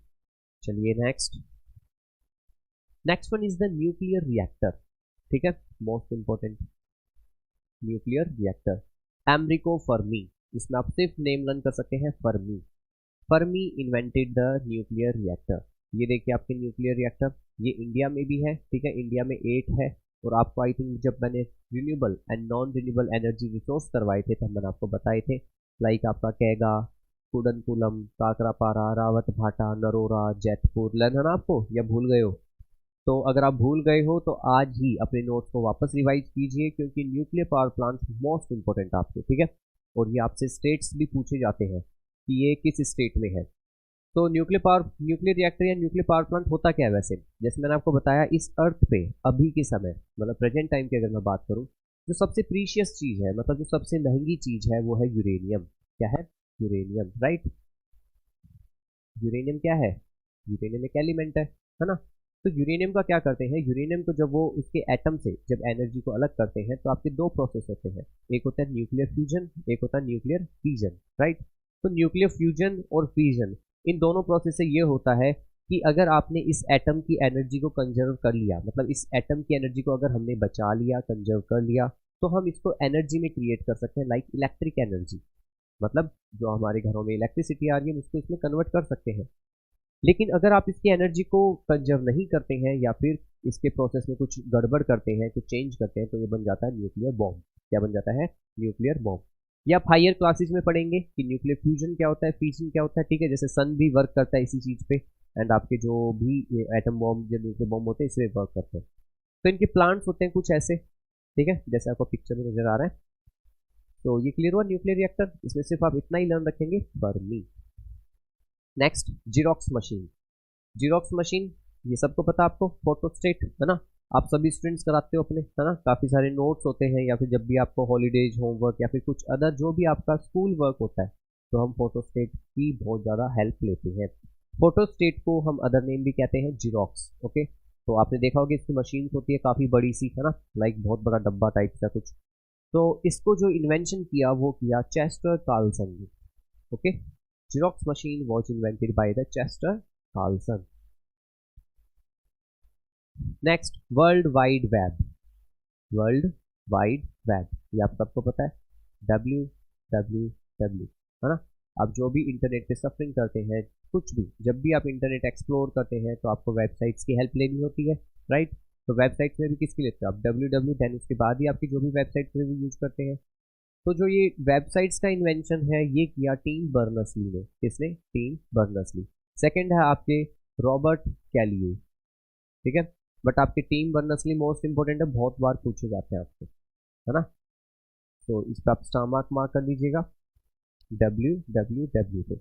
चलिए next. Next one is the nuclear reactor. ठीक है, most important nuclear reactor, Enrico Fermi. इसमें आप सिर्फ नेम लर्न कर सकते हैं, Fermi. Fermi invented the nuclear reactor. ये देखिए आपके न्यूक्लियर रिएक्टर, ये इंडिया में भी है। ठीक है, इंडिया में 8 है, और आपको आई थिंक जब मैंने renewable and non renewable energy resource करवाए थे तब मैंने आपको बताए थे, लाइक आपका कैगा, कुडनकुलम, काकरापारा, रावत भाटा, नरोरा, जैतपुर। लर्न है ना आपको, या भूल गए हो? तो अगर आप भूल गए हो तो आज ही अपने नोट्स को वापस रिवाइज कीजिए, क्योंकि nuclear power plant most important आपके। ठीक है, और ये आपसे स्टेट्स भी पूछे जाते हैं कि ये किस स्टेट में है। तो न्यूक्लियर रिएक्टर या न्यूक्लियर पावर प्लांट होता क्या है? वैसे जैसे मैंने आपको बताया, इस अर्थ पे अभी के समय, मतलब प्रेजेंट टाइम की अगर मैं बात करूं, जो सबसे प्रीशियस चीज है, मतलब जो सबसे महंगी चीज है वो है यूरेनियम। क्या है? Uranium, right. यूरेनियम क्या है? यूरेनियम एक एलिमेंट है ना। तो यूरेनियम का क्या करते हैं? यूरेनियम को जब वो उसके एटम से जब एनर्जी को अलग करते हैं तो आपके दो प्रोसेस होते हैं, एक होता है न्यूक्लियर फ्यूजन, एक होता है न्यूक्लियर फीजन, राइट। तो न्यूक्लियर फ्यूजन और फीजन, इन दोनों प्रोसेस से ये होता है कि अगर आपने इस एटम की एनर्जी को कंजर्व कर लिया, मतलब इस एटम की एनर्जी को अगर हमने बचा लिया, कंजर्व कर लिया, तो हम इसको एनर्जी में क्रिएट कर सकते हैं, लाइक इलेक्ट्रिक एनर्जी। मतलब जो हमारे घरों में इलेक्ट्रिसिटी आ रही है उसको इसमें कन्वर्ट कर सकते हैं। लेकिन अगर आप इसकी एनर्जी को कंजर्व नहीं करते हैं या फिर इसके प्रोसेस में कुछ गड़बड़ करते हैं, कुछ चेंज करते हैं, तो ये बन जाता है न्यूक्लियर बॉम्ब। क्या बन जाता है? Nuclear bomb. ये आप हायर क्लासेज में पढ़ेंगे कि न्यूक्लियर फ्यूजन क्या होता है, फ्यूजन क्या होता है। ठीक है, जैसे सन भी वर्क करता है इसी चीज पे, एंड आपके जो भी एटम बॉम्ब या न्यूक्लियर बॉम्ब होते हैं इसमें वर्क करते हैं। तो इनके प्लांट्स होते हैं कुछ ऐसे। ठीक है, जैसे आपको पिक्चर में नजर आ रहा है। तो ये क्लियर हुआ न्यूक्लियर रिएक्टर। इसमें सिर्फ आप इतना ही लर्न रखेंगे, Fermi. Next xerox machine. Xerox machine ये सबको पता आपको, फोटोस्टेट है ना, आप सभी स्टूडेंट्स कराते हो अपने, है ना, काफ़ी सारे नोट्स होते हैं या फिर जब भी आपको हॉलीडेज होमवर्क या फिर कुछ अदर जो भी आपका स्कूल वर्क होता है तो हम फोटोस्टेट की बहुत ज़्यादा हेल्प लेते हैं। फोटोस्टेट को हम अदर नेम भी कहते हैं जीरोक्स। ओके, तो आपने देखा होगा इसकी मशीन होती है काफ़ी बड़ी सी, है ना, लाइक बहुत बड़ा डब्बा टाइप का कुछ। तो इसको जो इन्वेंशन किया वो किया चेस्टर कार्लसन ने। Okay, xerox machine was invented by the Chester Carlson. Next, world wide web. World wide web ये आप सबको पता है, WWW, है ना। आप जो भी इंटरनेट पे सफरिंग करते हैं, कुछ भी जब भी आप इंटरनेट एक्सप्लोर करते हैं तो आपको वेबसाइट्स की हेल्प लेनी होती है, राइट। तो वेबसाइट्स में भी किसकी लेते हैं आप, WWW, देन उसके बाद ही आपकी जो भी वेबसाइट पे भी यूज करते हैं। तो जो ये वेबसाइट्स का इन्वेंशन है ये किया टिम बर्नर्स-ली ने। किसने, टिम बर्नर्स-ली। सेकंड है आपके रॉबर्ट कैलियो, ठीक है। बट आपके टिम बर्नर्स-ली मोस्ट इंपॉर्टेंट है, बहुत बार पूछे जाते हैं आपसे, है ना। तो इस पर आप स्टार मार्क कर लीजिएगा WWW पे।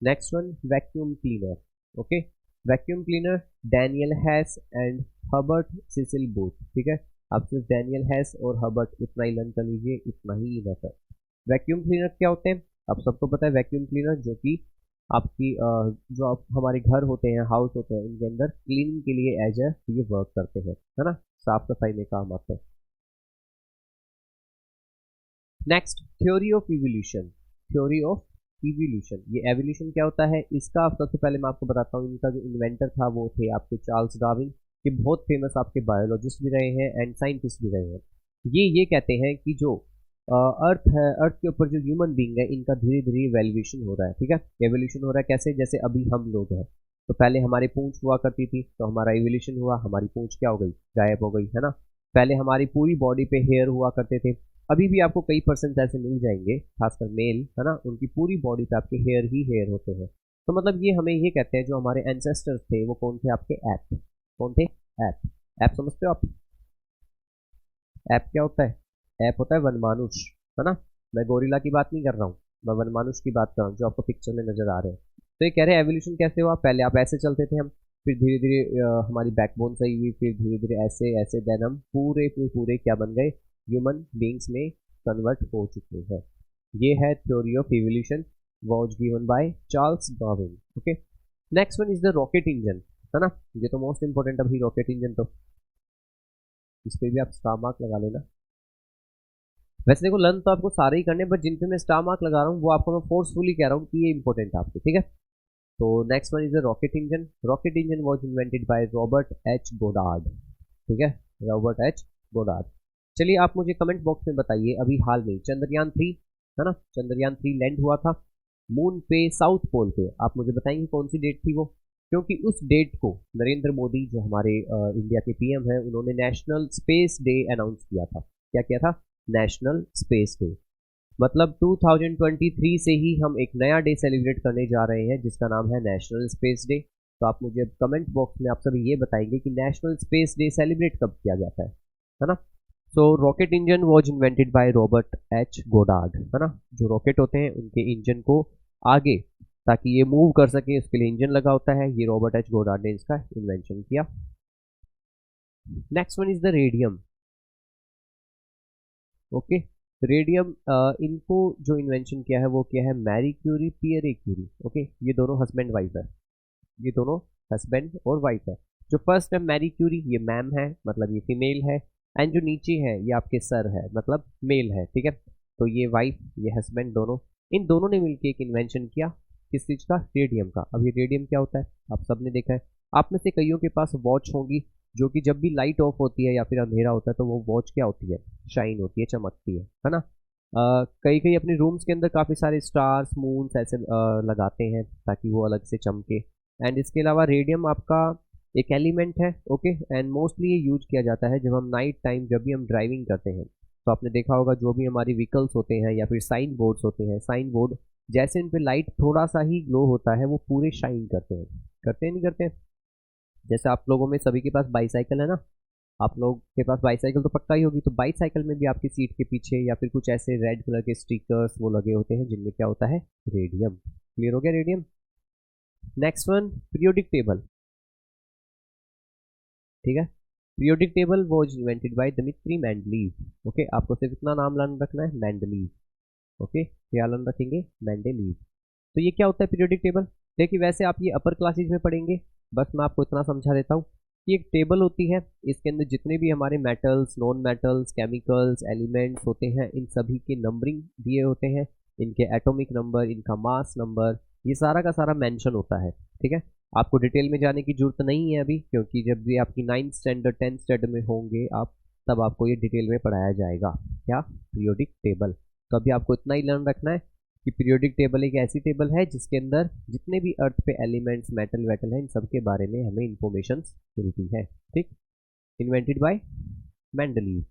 Next one, vacuum cleaner. Okay, vacuum cleaner Daniel Hess and Herbert Cecil Booth, ठीक है। आप सिर्फ डैनियल हैस और हर्बर्ट इतना ही लर्न कर लीजिए, इतना ही इनफ है। वैक्यूम क्लीनर क्या होते हैं आप सबको पता है, वैक्यूम क्लीनर जो कि आपकी जो आप हमारे घर होते हैं, हाउस होते हैं, उनके अंदर क्लीनिंग के लिए एज ए ये वर्क करते हैं, है ना, साफ सफाई में काम आता है। Next, theory of evolution. Theory of evolution, ये एवोल्यूशन क्या होता है इसका आप सबसे पहले मैं आपको बताता हूँ। इनका जो इन्वेंटर था वो थे आपके चार्ल्स डार्विन। ये बहुत फेमस आपके बायोलॉजिस्ट भी रहे हैं एंड साइंटिस्ट भी रहे हैं। ये कहते हैं कि जो अर्थ है, अर्थ के ऊपर जो ह्यूमन बींग है, इनका धीरे धीरे एवोल्यूशन हो रहा है, ठीक है। एवोल्यूशन हो रहा है कैसे, जैसे अभी हम लोग हैं तो पहले हमारी पूंछ हुआ करती थी, तो हमारा एवोल्यूशन हुआ, हमारी पूंछ क्या हो गई, गायब हो गई, है ना। पहले हमारी पूरी बॉडी पे हेयर हुआ करते थे, अभी भी आपको कई परसेंट ऐसे मिल जाएंगे, खासकर मेल, है ना, उनकी पूरी बॉडी पे आपके हेयर ही हेयर होते हैं। तो मतलब ये हमें ये कहते हैं जो हमारे एंसेस्टर्स थे वो कौन थे, आपके ऐप। कौन थे, ऐप। ऐप समझते हो आप, ऐप क्या होता है, ऐप होता है वनमानुष, है ना। मैं गोरिल्ला की बात नहीं कर रहा हूँ, मैं वनमानुष की बात कर रहा हूँ जो आपको पिक्चर में नजर आ रहे हैं। तो ये कह रहे हैं एवोल्यूशन कैसे हुआ, पहले आप ऐसे चलते थे हम, फिर धीरे धीरे हमारी बैकबोन सही हुई, फिर धीरे धीरे ऐसे ऐसे, देन हम पूरे पूरे क्या बन गए, ह्यूमन बींग्स में कन्वर्ट हो चुके हैं। ये है theory of evolution, was given by Charles Darwin. Okay, next one is the rocket engine, है ना। ये तो मोस्ट इंपॉर्टेंट अभी रॉकेट इंजन, तो इस पे भी आप स्टार मार्क लगा लेना। वैसे देखो लर्न तो आपको सारे ही करने, बट जिन पे मैं स्टार मार्क लगा रहा हूँ वो आपको मैं फोर्सफुली कह रहा हूँ कि ये इंपॉर्टेंट है आपके, ठीक है। तो next one is the rocket engine. Rocket engine was invented by Robert H Goddard, ठीक है, रॉबर्ट एच गोडार्ड। चलिए आप मुझे कमेंट बॉक्स में बताइए, अभी हाल में चंद्रयान 3, है ना, चंद्रयान 3 लैंड हुआ था मून पे, साउथ पोल पे। आप मुझे बताएंगे कौन सी डेट थी वो, क्योंकि उस डेट को नरेंद्र मोदी जो हमारे इंडिया के पीएम हैं उन्होंने नेशनल स्पेस डे अनाउंस किया था। क्या किया था, नेशनल स्पेस डे। मतलब 2023 से ही हम एक नया डे सेलिब्रेट करने जा रहे हैं जिसका नाम है नेशनल स्पेस डे। तो आप मुझे कमेंट बॉक्स में आप सभी ये बताएंगे कि नेशनल स्पेस डे सेलिब्रेट कब किया जाता है ना। So rocket engine was invented by Robert H Goddard, है ना। जो रॉकेट होते हैं उनके इंजन को आगे ताकि ये मूव कर सके उसके लिए इंजन लगा होता है, ये रॉबर्ट एच गोडार्ड ने इसका इन्वेंशन किया। Next one is the radium. Okay, radium इनको जो इन्वेंशन किया है वो क्या है, Marie Curie, Pierre Curie. Okay, ये दोनों हस्बैंड वाइफ है, ये दोनों हस्बैंड और वाइफ है। जो फर्स्ट है मैरी क्यूरी, ये मैम है, मतलब ये फीमेल है, एंड जो नीचे है ये आपके सर है, मतलब मेल है, ठीक है। तो ये वाइफ ये हस्बैंड दोनों, इन दोनों ने मिलकर एक इन्वेंशन किया, किस चीज़ का, रेडियम का। अब ये रेडियम क्या होता है आप सबने देखा है, आप में से कईयों के पास वॉच होगी जो कि जब भी लाइट ऑफ होती है या फिर अंधेरा होता है तो वो वॉच क्या होती है, शाइन होती है, चमकती है ना। कई कई अपने रूम्स के अंदर काफ़ी सारे स्टार्स मून्स ऐसे लगाते हैं ताकि वो अलग से चमके। एंड इसके अलावा रेडियम आपका एक एलिमेंट है, ओके, एंड मोस्टली ये यूज किया जाता है जब हम नाइट टाइम, जब भी हम ड्राइविंग करते हैं तो आपने देखा होगा जो भी हमारी व्हीकल्स होते हैं या फिर साइन बोर्ड्स होते हैं, साइन बोर्ड जैसे इन पे लाइट थोड़ा सा ही ग्लो होता है वो पूरे शाइन करते हैं नहीं करते हैं। जैसे आप लोगों में सभी के पास बाईसाइकिल है ना, आप लोग के पास बाईसाइकिल तो पक्का ही होगी, तो बाईसाइकिल में भी आपकी सीट के पीछे या फिर कुछ ऐसे रेड कलर के स्टिकर्स वो लगे होते हैं जिनमें क्या होता है, रेडियम। क्लियर हो गया radium. Next one periodic table, ठीक है। Periodic table was invented bye Dmitry Mendeleev. Okay, आपको सिर्फ इतना नाम लन रखना है, मेंडलीव। ओके, क्या लन रखेंगे, मेंडलीव। तो ये क्या होता है पीरियोडिक टेबल? देखिए वैसे आप ये अपर क्लासेज में पढ़ेंगे, बस मैं आपको इतना समझा देता हूँ कि एक टेबल होती है, इसके अंदर जितने भी हमारे metals, non metals, chemicals, elements होते हैं, इन सभी के नंबरिंग दिए होते हैं, इनके एटॉमिक नंबर, इनका मास नंबर, ये सारा का सारा मेंशन होता है, ठीक है। आपको डिटेल में जाने की जरूरत नहीं है अभी, क्योंकि जब भी आपकी 9th स्टैंडर्ड 10th स्टैंडर्ड में होंगे आप, तब आपको ये डिटेल में पढ़ाया जाएगा, क्या, पीरियोडिक टेबल। तो अभी आपको इतना ही लर्न रखना है कि पीरियोडिक टेबल एक ऐसी टेबल है जिसके अंदर जितने भी अर्थ पे एलिमेंट्स, मेटल वेटल हैं, इन सब के बारे में हमें इंफॉर्मेशन मिलती है, ठीक। Invented by Mendeleev.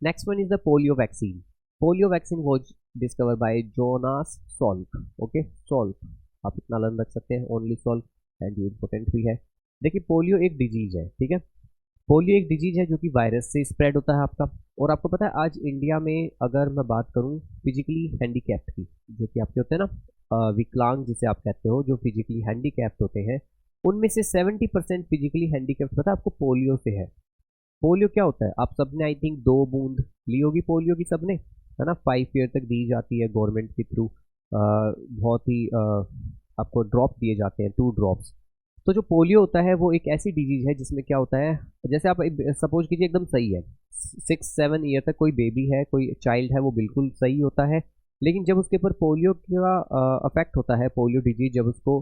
Next one is the polio vaccine. Polio vaccine was discover by Jonas Salk. Okay, Salk आप इतना लर्न रख सकते हैं, ओनली सॉल्क, एंड ये इंपॉर्टेंट भी है। देखिए पोलियो एक डिजीज है, ठीक है। पोलियो एक डिजीज है जो कि वायरस से स्प्रेड होता है आपका। और आपको पता है आज इंडिया में अगर मैं बात करूं फिजिकली हैंडीकैप्ड की, जो कि आपके होते हैं ना विकलांग जिसे आप कहते हो, जो फिजिकली हैंडीकैप्ड होते हैं, उनमें से 70% फिजिकली हैंडीकैप्ड पता है आपको पोलियो से है। पोलियो क्या होता है, आप सबने आई थिंक 2 बूंद ली होगी पोलियो की, सबने, है ना, 5 ईयर तक दी जाती है गवर्नमेंट के थ्रू, बहुत ही आपको ड्रॉप दिए जाते हैं, 2 ड्रॉप्स। तो जो पोलियो होता है वो एक ऐसी डिजीज है जिसमें क्या होता है, जैसे आप सपोज कीजिए एकदम सही है, 6-7 ईयर तक कोई बेबी है, कोई चाइल्ड है, वो बिल्कुल सही होता है, लेकिन जब उसके ऊपर पोलियो का अफेक्ट होता है, पोलियो डिजीज जब उसको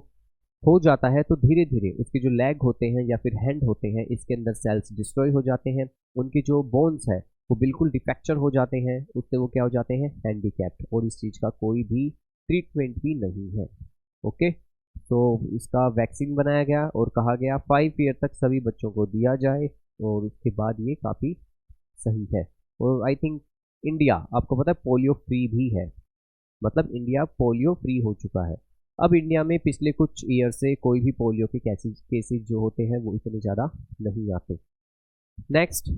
हो जाता है, तो धीरे धीरे उसके जो लेग होते हैं या फिर हैंड होते हैं, इसके अंदर सेल्स डिस्ट्रॉय हो जाते हैं, उनके जो बोन्स है वो बिल्कुल डिफ्रैक्चर हो जाते हैं, उससे वो क्या हो जाते हैं, हैंडीकैप्ड, और इस चीज़ का कोई भी ट्रीटमेंट भी नहीं है। ओके, तो इसका वैक्सीन बनाया गया और कहा गया 5 ईयर तक सभी बच्चों को दिया जाए, और उसके बाद ये काफ़ी सही है। और आई थिंक इंडिया, आपको पता है, पोलियो फ्री भी है, मतलब इंडिया पोलियो फ्री हो चुका है। अब इंडिया में पिछले कुछ ईयर से कोई भी पोलियो के केसेस जो होते हैं वो इतने ज़्यादा नहीं आते। Next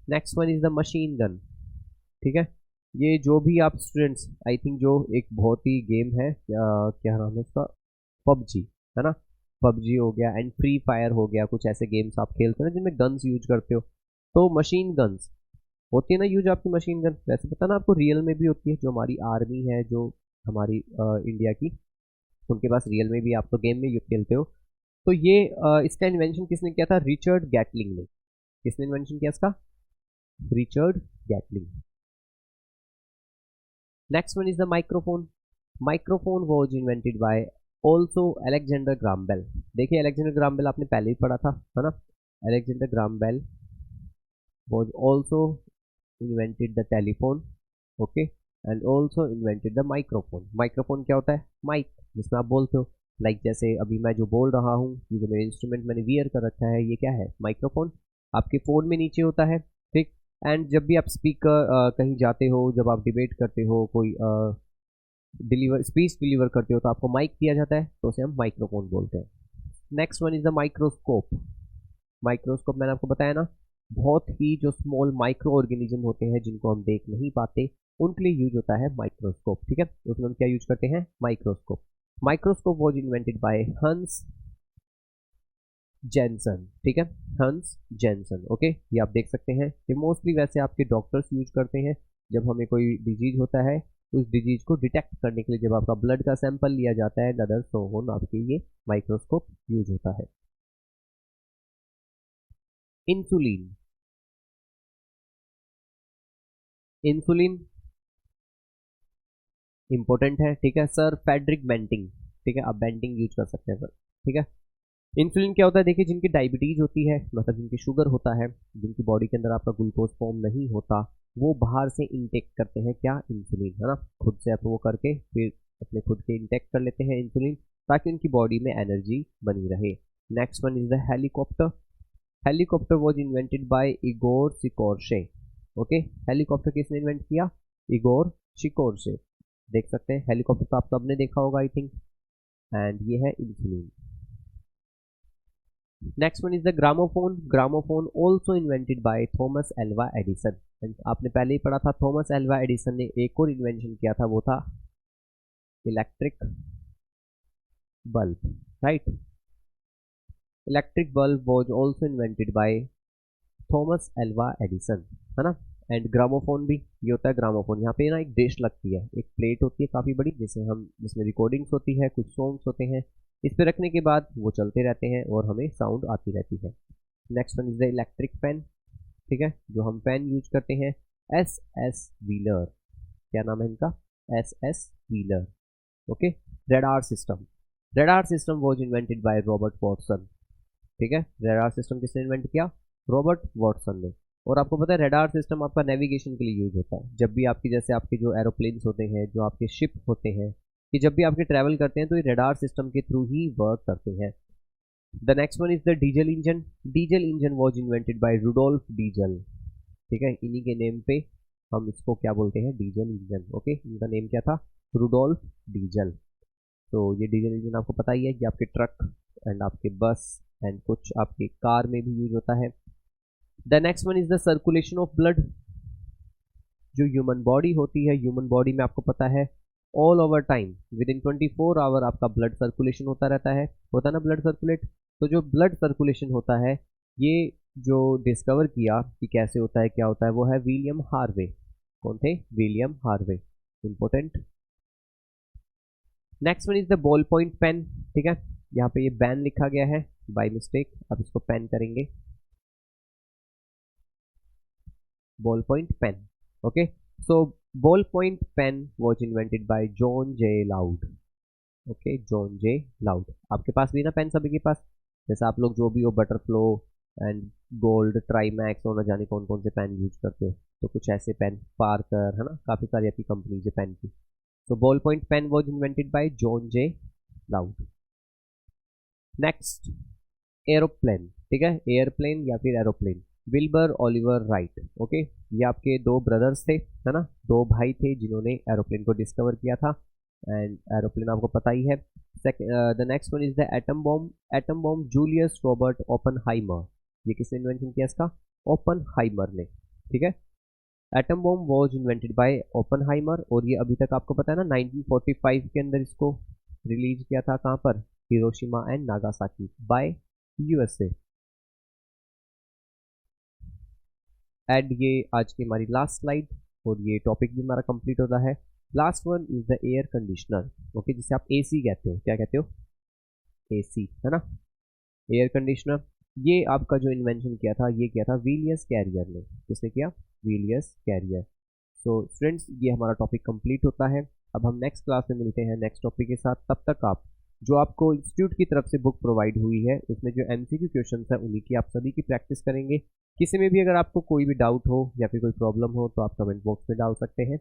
next one is the machine gun, ठीक है। ये जो भी आप स्टूडेंट्स, आई थिंक जो एक बहुत ही गेम है, क्या नाम है उसका, पबजी, है ना, पबजी हो गया एंड फ्री फायर हो गया, कुछ ऐसे गेम्स आप खेलते हो ना जिनमें गन्स यूज करते हो, तो मशीन गन्स होती है ना यूज आपकी मशीन गन, वैसे पता ना आपको रियल में भी होती है, जो हमारी आर्मी है, जो हमारी इंडिया की, उनके पास रियल में भी, आप तो गेम में यूज खेलते हो। तो ये इसका इन्वेंशन किसने किया था, रिचर्ड गैटलिंग ने। किसने इन्वेंशन किया इसका, Richard Gatling. Next one is the microphone. Microphone was invented by also Alexander Graham Bell. देखिए अलेक्जेंडर ग्राहम बेल आपने पहले ही पढ़ा था, है ना। Alexander Graham Bell was also invented the telephone, okay, and also invented the microphone. Microphone क्या होता है, माइक, जिसमें आप बोलते हो, लाइक जैसे अभी मैं जो बोल रहा हूँ, ये जो मेरे इंस्ट्रूमेंट मैंने वियर कर रखा है, ये क्या है, माइक्रोफोन। आपके फ़ोन में नीचे होता है, ठीक। एंड जब भी आप स्पीकर कहीं जाते हो, जब आप डिबेट करते हो, कोई डिलीवर स्पीच डिलीवर करते हो, तो आपको माइक दिया जाता है, तो उसे हम माइक्रोफोन बोलते हैं। Next one is the microscope. Microscope मैंने आपको बताया ना, बहुत ही जो स्मॉल माइक्रो ऑर्गेनिज्म होते हैं जिनको हम देख नहीं पाते, उनके लिए यूज होता है माइक्रोस्कोप, ठीक है। उसमें हम क्या यूज करते हैं, microscope. Microscope was invented bye हंस जेनसन, ठीक है, हंस जेनसन। ओके, ये आप देख सकते हैं कि मोस्टली वैसे आपके डॉक्टर्स यूज करते हैं जब हमें कोई डिजीज होता है, उस डिजीज को डिटेक्ट करने के लिए जब आपका ब्लड का सैंपल लिया जाता है नदर, सो ऑन, आपके ये माइक्रोस्कोप यूज होता है। इंसुलिन। इंसुलिन इंपॉर्टेंट है, ठीक है सर, फेडरिक बेंटिंग, ठीक है, आप बेंटिंग यूज कर सकते हैं सर, ठीक है। इंसुलिन क्या होता है, देखिए जिनकी डायबिटीज होती है, मतलब जिनकी शुगर होता है, जिनकी बॉडी के अंदर आपका ग्लूकोज फॉर्म नहीं होता, वो बाहर से इंटेक करते हैं क्या, इंसुलिन, है ना, खुद से आप वो करके फिर अपने खुद के इंटेक कर लेते हैं इंसुलिन, ताकि उनकी बॉडी में एनर्जी बनी रहे। Next one is the helicopter. Helicopter was invented by Igor Sikorsky. Okay, helicopter किसने इन्वेंट किया, इगोर सिकोर्शे। देख सकते हैं हेलीकॉप्टर तो आप सबने देखा होगा आई थिंक, एंड ये है insulin. Next one is the gramophone. Gramophone also invented by Thomas Alva Edison. आपने पहले ही पढ़ा था, थॉमस एल्वा एडिसन ने एक और इन्वेंशन किया था, वो था electric bulb, right? Electric bulb was also invented by Thomas Alva Edison, है ना। एंड ग्रामोफोन भी, ये होता है ग्रामोफोन। यहाँ पे ना एक डिश लगती है, एक प्लेट होती है काफ़ी बड़ी, जिसे हम जिसमें रिकॉर्डिंग्स होती है, कुछ सॉन्ग्स होते हैं। इस पे रखने के बाद वो चलते रहते हैं और हमें साउंड आती रहती है। Next one is the electric fan, ठीक है, जो हम फैन यूज करते हैं। एस एस व्हीलर, क्या नाम है इनका? S S wheeler. Okay. Radar system, radar system was invented by Robert Watson, ठीक है। रेडार सिस्टम किसने इन्वेंट किया? रॉबर्ट वॉटसन ने। और आपको पता है रेडार सिस्टम आपका नेविगेशन के लिए यूज होता है। जब भी आपकी, जैसे आपके जो एरोप्लेन्स होते हैं, जो आपके शिप होते हैं, कि जब भी आपके ट्रैवल करते हैं तो ये रेडार सिस्टम के थ्रू ही वर्क करते हैं। The next one is the diesel engine. Diesel engine was invented by Rudolf Diesel, ठीक है। इन्हीं के नेम पे हम इसको क्या बोलते हैं? Diesel engine. ओके, इनका नेम क्या था? Rudolf Diesel. तो ये डीजल इंजन आपको पता ही है कि आपके ट्रक एंड आपके बस एंड कुछ आपके कार में भी यूज होता है। The next one is the circulation of blood. जो ह्यूमन बॉडी होती है, ह्यूमन बॉडी में आपको पता है all over time within 24 hour आपका ब्लड सर्कुलेशन होता रहता है, होता ना ब्लड सर्कुलेट। तो जो ब्लड सर्कुलेशन होता है, ये जो डिस्कवर किया कि कैसे होता है, क्या होता है, वो है विलियम हार्वे। कौन थे? William Harvey, important. Next one is the ball point pen, ठीक है। यहाँ पे ये बैन लिखा गया है बाय मिस्टेक, अब इसको पेन करेंगे, ball point pen. Okay, so ball point pen was invented by John J Loud. Okay, John J Loud. आपके पास भी ना पेन, सभी के पास, जैसे आप लोग जो भी हो, बटरफ्लो एंड गोल्ड, ट्राईमैक्स और न जाने कौन कौन से पेन यूज करते हो, तो कुछ ऐसे पेन, पार्कर, है ना, काफ़ी सारी ऐसी कंपनीज है पेन की। So ballpoint pen was invented by John J. Loud. Next, aeroplane, ठीक है, एयरप्लेन या फिर aeroplane. Wilbur Oliver right. Okay, ये आपके दो ब्रदर्स थे, है ना, दो भाई थे जिन्होंने एरोप्लेन को डिस्कवर किया था। एंड एरोप्लेन आपको पता ही है। The next one is the atom bomb. Atom bomb Julius Robert Oppenheimer, ये किसने इन्वेंशन किया इसका? ओपनहाइमर ने, ठीक है। Atom bomb was invented bye Oppenheimer, और ये अभी तक आपको पता है ना 1945 के अंदर इसको रिलीज किया था, कहाँ पर? Hiroshima and Nagasaki by USA. And ये आज की हमारी लास्ट स्लाइड, और ये टॉपिक भी हमारा कंप्लीट होता है। Last one is the air conditioner. Okay, जिसे आप एसी कहते हो, क्या कहते हो? एसी, है ना, एयर कंडीशनर। ये आपका जो इन्वेंशन किया था, ये किया था विलियस कैरियर ने। किसने किया? विलियस कैरियर। सो स्टूडेंट्स, ये हमारा टॉपिक कंप्लीट होता है। अब हम नेक्स्ट क्लास में मिलते हैं नेक्स्ट टॉपिक के साथ। तब तक आप, जो आपको इंस्टीट्यूट की तरफ से बुक प्रोवाइड हुई है, उसमें जो एमसीक्यू क्वेश्चंस है, उन्हीं की आप सभी की प्रैक्टिस करेंगे। किसी में भी अगर आपको कोई भी डाउट हो या फिर कोई प्रॉब्लम हो, तो आप कमेंट बॉक्स में डाल सकते हैं,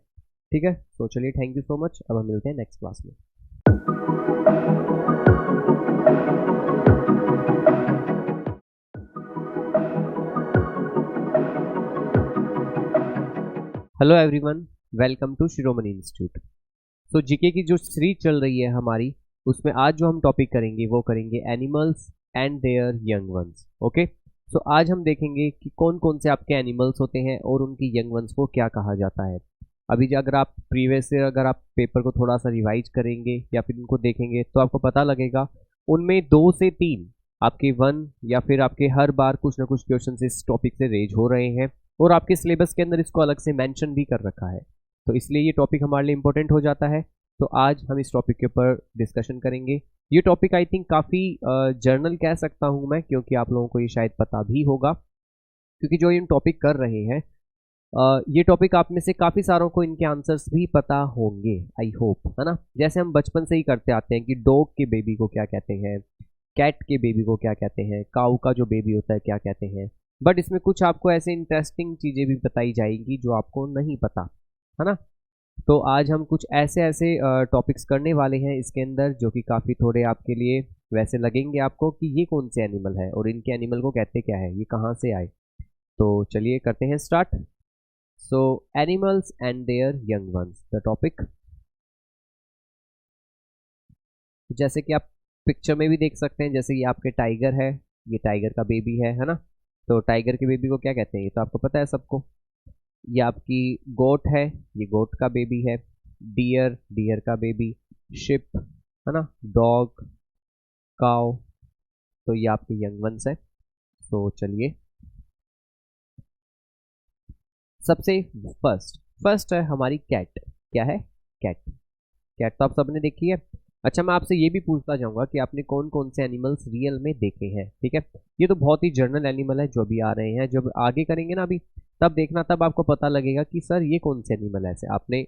ठीक है। तो चलिए, थैंक यू सो मच। अब हम मिलते हैं नेक्स्ट क्लास में। Hello everyone, welcome to Shiromani institute. तो जीके की जो सीरीज चल रही है हमारी, उसमें आज जो हम टॉपिक करेंगे वो करेंगे animals and their young ones. Okay, so आज हम देखेंगे कि कौन कौन से आपके एनिमल्स होते हैं और उनकी यंग वंस को क्या कहा जाता है। अभी जो अगर आप प्रीवियस से अगर आप पेपर को थोड़ा सा रिवाइज करेंगे या फिर उनको देखेंगे, तो आपको पता लगेगा उनमें 2 से 3 आपके वन या फिर आपके हर बार कुछ ना कुछ क्वेश्चन इस टॉपिक से रेज हो रहे हैं, और आपके सिलेबस के अंदर इसको अलग से मेंशन भी कर रखा है। तो इसलिए ये टॉपिक हमारे लिए इंपॉर्टेंट हो जाता है। तो आज हम इस टॉपिक के ऊपर डिस्कशन करेंगे। ये टॉपिक आई थिंक काफ़ी जर्नल कह सकता हूँ मैं, क्योंकि आप लोगों को ये शायद पता भी होगा, क्योंकि जो ये टॉपिक कर रहे हैं, ये टॉपिक आप में से काफ़ी सारों को इनके आंसर्स भी पता होंगे, आई होप, है ना। जैसे हम बचपन से ही करते आते हैं कि डॉग के बेबी को क्या कहते हैं, कैट के बेबी को क्या कहते हैं, काऊ का जो बेबी होता है क्या कहते हैं। बट इसमें कुछ आपको ऐसे इंटरेस्टिंग चीज़ें भी बताई जाएंगी जो आपको नहीं पता, है ना। तो आज हम कुछ ऐसे ऐसे टॉपिक्स करने वाले हैं इसके अंदर, जो कि काफ़ी थोड़े आपके लिए वैसे लगेंगे आपको कि ये कौन से एनिमल है और इनके एनिमल को कहते क्या है, ये कहाँ से आए। तो चलिए करते हैं start. So animals and their young once, the topic. जैसे कि आप पिक्चर में भी देख सकते हैं, जैसे ये आपके टाइगर है, ये टाइगर का बेबी है ना। तो टाइगर के बेबी को क्या कहते हैं, ये तो आपको पता है सबको। ये आपकी गोट है, ये गोट का बेबी है। डियर, डियर का बेबी। शिप, है ना, डॉग, काउ, तो ये आपके यंग वंस है। तो चलिए सबसे फर्स्ट है हमारी कैट। क्या है? कैट। कैट तो आप सबने देखी है। अच्छा, मैं आपसे ये भी पूछना चाहूंगा कि आपने कौन कौन से एनिमल्स रियल में देखे हैं। ठीक है, ये तो बहुत ही जनरल एनिमल है जो अभी आ रहे हैं, जब आगे करेंगे ना अभी, तब देखना, तब आपको पता लगेगा कि सर ये कौन से एनिमल ऐसे आपने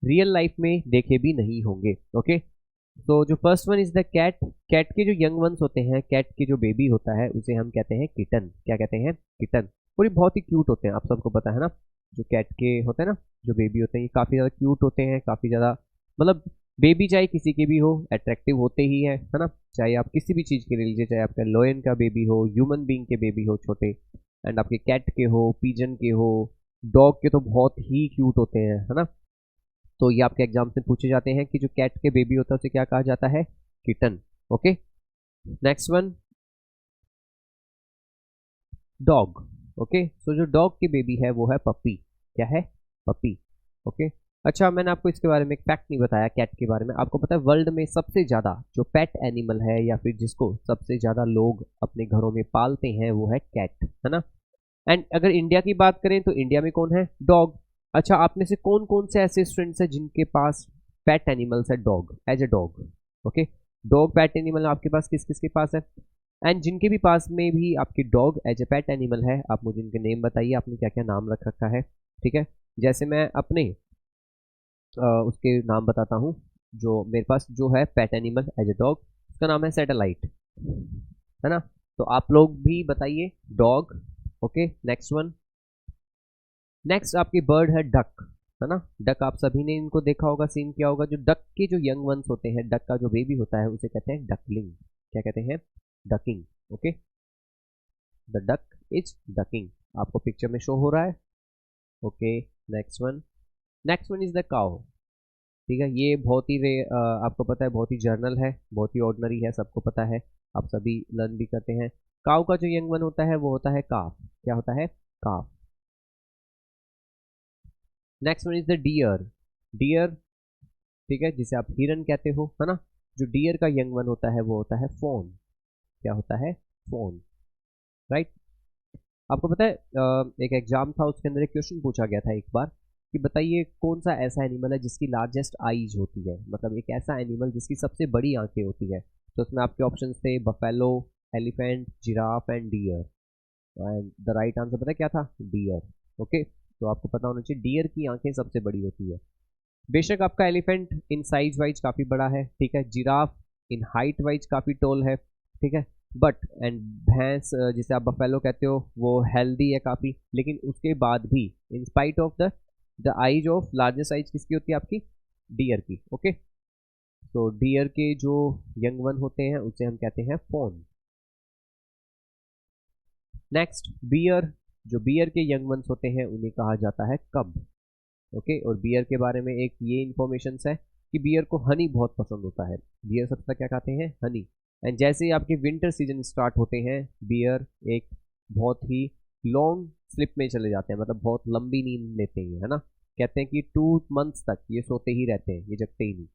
रियल लाइफ में देखे भी नहीं होंगे। ओके, तो जो first one is the cat. Cat के जो यंग वंस होते हैं, कैट के जो बेबी होता है उसे हम कहते हैं किटन। क्या कहते हैं? किटन। और ये बहुत ही क्यूट होते हैं, आप सबको पता है ना। जो कैट के होते हैं ना, जो बेबी होते हैं, ये काफ़ी ज़्यादा क्यूट होते हैं, काफ़ी ज़्यादा, मतलब बेबी चाहे किसी के भी हो अट्रैक्टिव होते ही है ना। चाहे आप किसी भी चीज़ के ले लीजिए, चाहे आपका लॉयन का बेबी हो, ह्यूमन बीइंग के बेबी हो छोटे, एंड आपके कैट के हो, पिजन के हो, डॉग के, तो बहुत ही क्यूट होते हैं, है ना। तो ये आपके एग्जाम से पूछे जाते हैं कि जो कैट के बेबी होता है उसे क्या कहा जाता है? Kitten. Okay, next one, dog. Okay, so जो डॉग के बेबी है वो है पपी। क्या है? पपी। ओके, अच्छा, मैंने आपको इसके बारे में एक फैक्ट नहीं बताया कैट के बारे में। आपको पता है वर्ल्ड में सबसे ज़्यादा जो पेट एनिमल है, या फिर जिसको सबसे ज़्यादा लोग अपने घरों में पालते हैं, वो है कैट, है ना। एंड अगर इंडिया की बात करें तो इंडिया में कौन है? डॉग। अच्छा, आप में से कौन कौन से ऐसे स्टूडेंट्स हैं जिनके पास पेट एनिमल्स है dog, as a dog? Okay, dog pet animal आपके पास किस किस के पास है? एंड जिनके भी पास में भी आपकी dog as a pet animal है, आप मुझे इनके नेम बताइए, आपने क्या क्या नाम रख रखा है। ठीक है, जैसे मैं अपने उसके नाम बताता हूँ। जो मेरे पास जो है pet animal as a dog, उसका नाम है सैटेलाइट, है ना। तो आप लोग भी बताइए dog. Okay, next one. Next आपकी बर्ड है डक, है ना। डक, आप सभी ने इनको देखा होगा, सीन किया होगा। जो डक के जो यंग वंस होते हैं, डक का जो बेबी होता है उसे कहते हैं डकलिंग। क्या कहते हैं? Ducking. Okay, the duck is ducking, आपको पिक्चर में शो हो रहा है। Okay, next one. Next one is the cow. ठीक है, ये बहुत ही आपको पता है, बहुत ही जर्नल है, बहुत ही ऑर्डिनरी है, सबको पता है, आप सभी लर्न भी करते हैं। काउ का जो यंग वन होता है वो होता है काफ। क्या होता है? Calf. Next one is the deer. Deer, ठीक है, जिसे आप हिरन कहते हो, है ना। जो डियर का यंग वन होता है वो होता है फोन। क्या होता है? Phone, right. आपको पता है एक एग्जाम था, उसके अंदर एक क्वेश्चन पूछा गया था एक बार, कि बताइए कौन सा ऐसा एनिमल है जिसकी लार्जेस्ट आईज होती है, मतलब एक ऐसा एनिमल जिसकी सबसे बड़ी आंखें होती है। तो उसमें आपके ऑप्शन थे buffalo, elephant, giraffe and deer. And the right answer पता है क्या था? डियर। ओके, तो आपको पता होना चाहिए डियर की आंखें सबसे बड़ी होती है। बेशक आपका एलिफेंट इन साइज वाइज काफ़ी बड़ा है, ठीक है। जिराफ इन हाइट वाइज काफ़ी टॉल है, ठीक है। बट एंड भैंस जिसे आप बफेलो कहते हो वो हेल्दी है काफ़ी, लेकिन उसके बाद भी in spite of the eyes of largest size किसकी होती है? आपकी डियर की। ओके, तो डियर के जो यंग वन होते हैं उसे हम कहते हैं फॉन। Next, bear. जो बियर के यंग वंस होते हैं उन्हें कहा जाता है कब। ओके, और बियर के बारे में एक ये इन्फॉर्मेशन है कि बियर को हनी बहुत पसंद होता है। बियर सबसे ज़्यादा क्या खाते हैं? हनी। एंड जैसे ही आपके विंटर सीजन स्टार्ट होते हैं, बियर एक बहुत ही लॉन्ग स्लिप में चले जाते हैं, मतलब बहुत लंबी नींद लेते हैं, है ना। कहते हैं कि 2 मंथ्स तक ये सोते ही रहते हैं, ये जगते ही नहीं।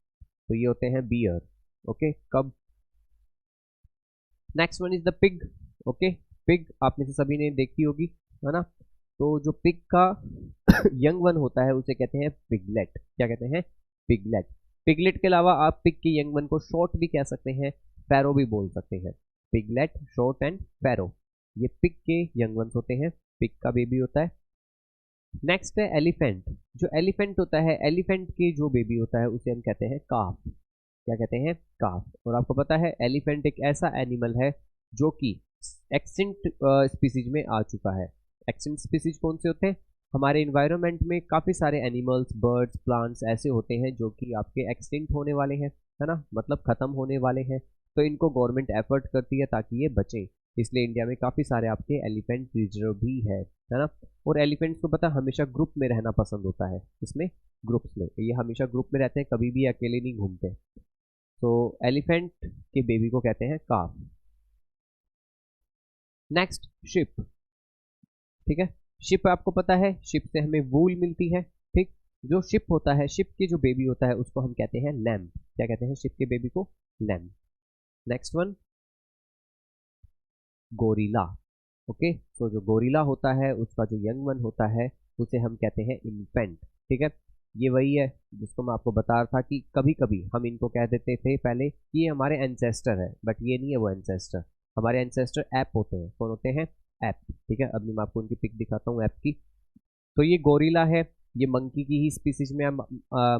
तो ये होते हैं बियर। ओके, कब। Next one is the pig. Okay, pig आप में से सभी ने देखी होगी, है ना। तो जो पिग का यंग वन होता है उसे कहते हैं पिगलेट। क्या कहते हैं? पिगलेट। पिगलेट के अलावा आप पिग के यंग वन को शॉर्ट भी कह सकते हैं, फैरो भी बोल सकते हैं। पिगलेट, शॉर्ट एंड फैरो, ये पिग के यंग वंस होते हैं, पिग का बेबी होता है। नेक्स्ट है एलिफेंट। जो एलिफेंट होता है, एलिफेंट के जो बेबी होता है उसे हम कहते हैं काफ। क्या कहते हैं? काफ। और आपको पता है एलिफेंट एक ऐसा एनिमल है जो कि एक्सटिंक्ट स्पीसीज में आ चुका है। एक्सटिंक्ट स्पीसीज कौन से होते हैं? हमारे इन्वायरमेंट में काफ़ी सारे एनिमल्स, बर्ड्स, प्लांट्स ऐसे होते हैं जो कि आपके एक्सटिंक्ट होने वाले हैं, है ना, मतलब ख़त्म होने वाले हैं। तो इनको गवर्नमेंट एफर्ट करती है ताकि ये बचें, इसलिए इंडिया में काफ़ी सारे आपके एलिफेंट रिजर्व भी है ना। और एलिफेंट्स को पता हमेशा ग्रुप में रहना पसंद होता है, इसमें ग्रुप्स में, ये हमेशा ग्रुप में रहते हैं, कभी भी अकेले नहीं घूमते। तो एलिफेंट के बेबी को कहते हैं काफ। Next, ship. ठीक है, शिप आपको पता है, शिप से हमें वूल मिलती है, ठीक। जो शिप होता है, शिप के जो बेबी होता है उसको हम कहते हैं लैम्ब। क्या कहते हैं शिप के बेबी को? Lamb. Next one, gorilla. Okay, तो जो गोरिल्ला होता है उसका जो यंग वन होता है उसे हम कहते हैं इन्फेंट। ठीक है, ये वही है जिसको मैं आपको बता रहा था कि कभी कभी हम इनको कह देते थे पहले कि ये हमारे एंसेस्टर है, बट ये नहीं है वो एंसेस्टर। हमारे एंसेस्टर ऐप होते हैं। कौन होते हैं? ऐप। ठीक है, अभी मैं आपको उनकी पिक दिखाता हूँ ऐप की। तो ये गोरिल्ला है, ये मंकी की ही स्पीसीज में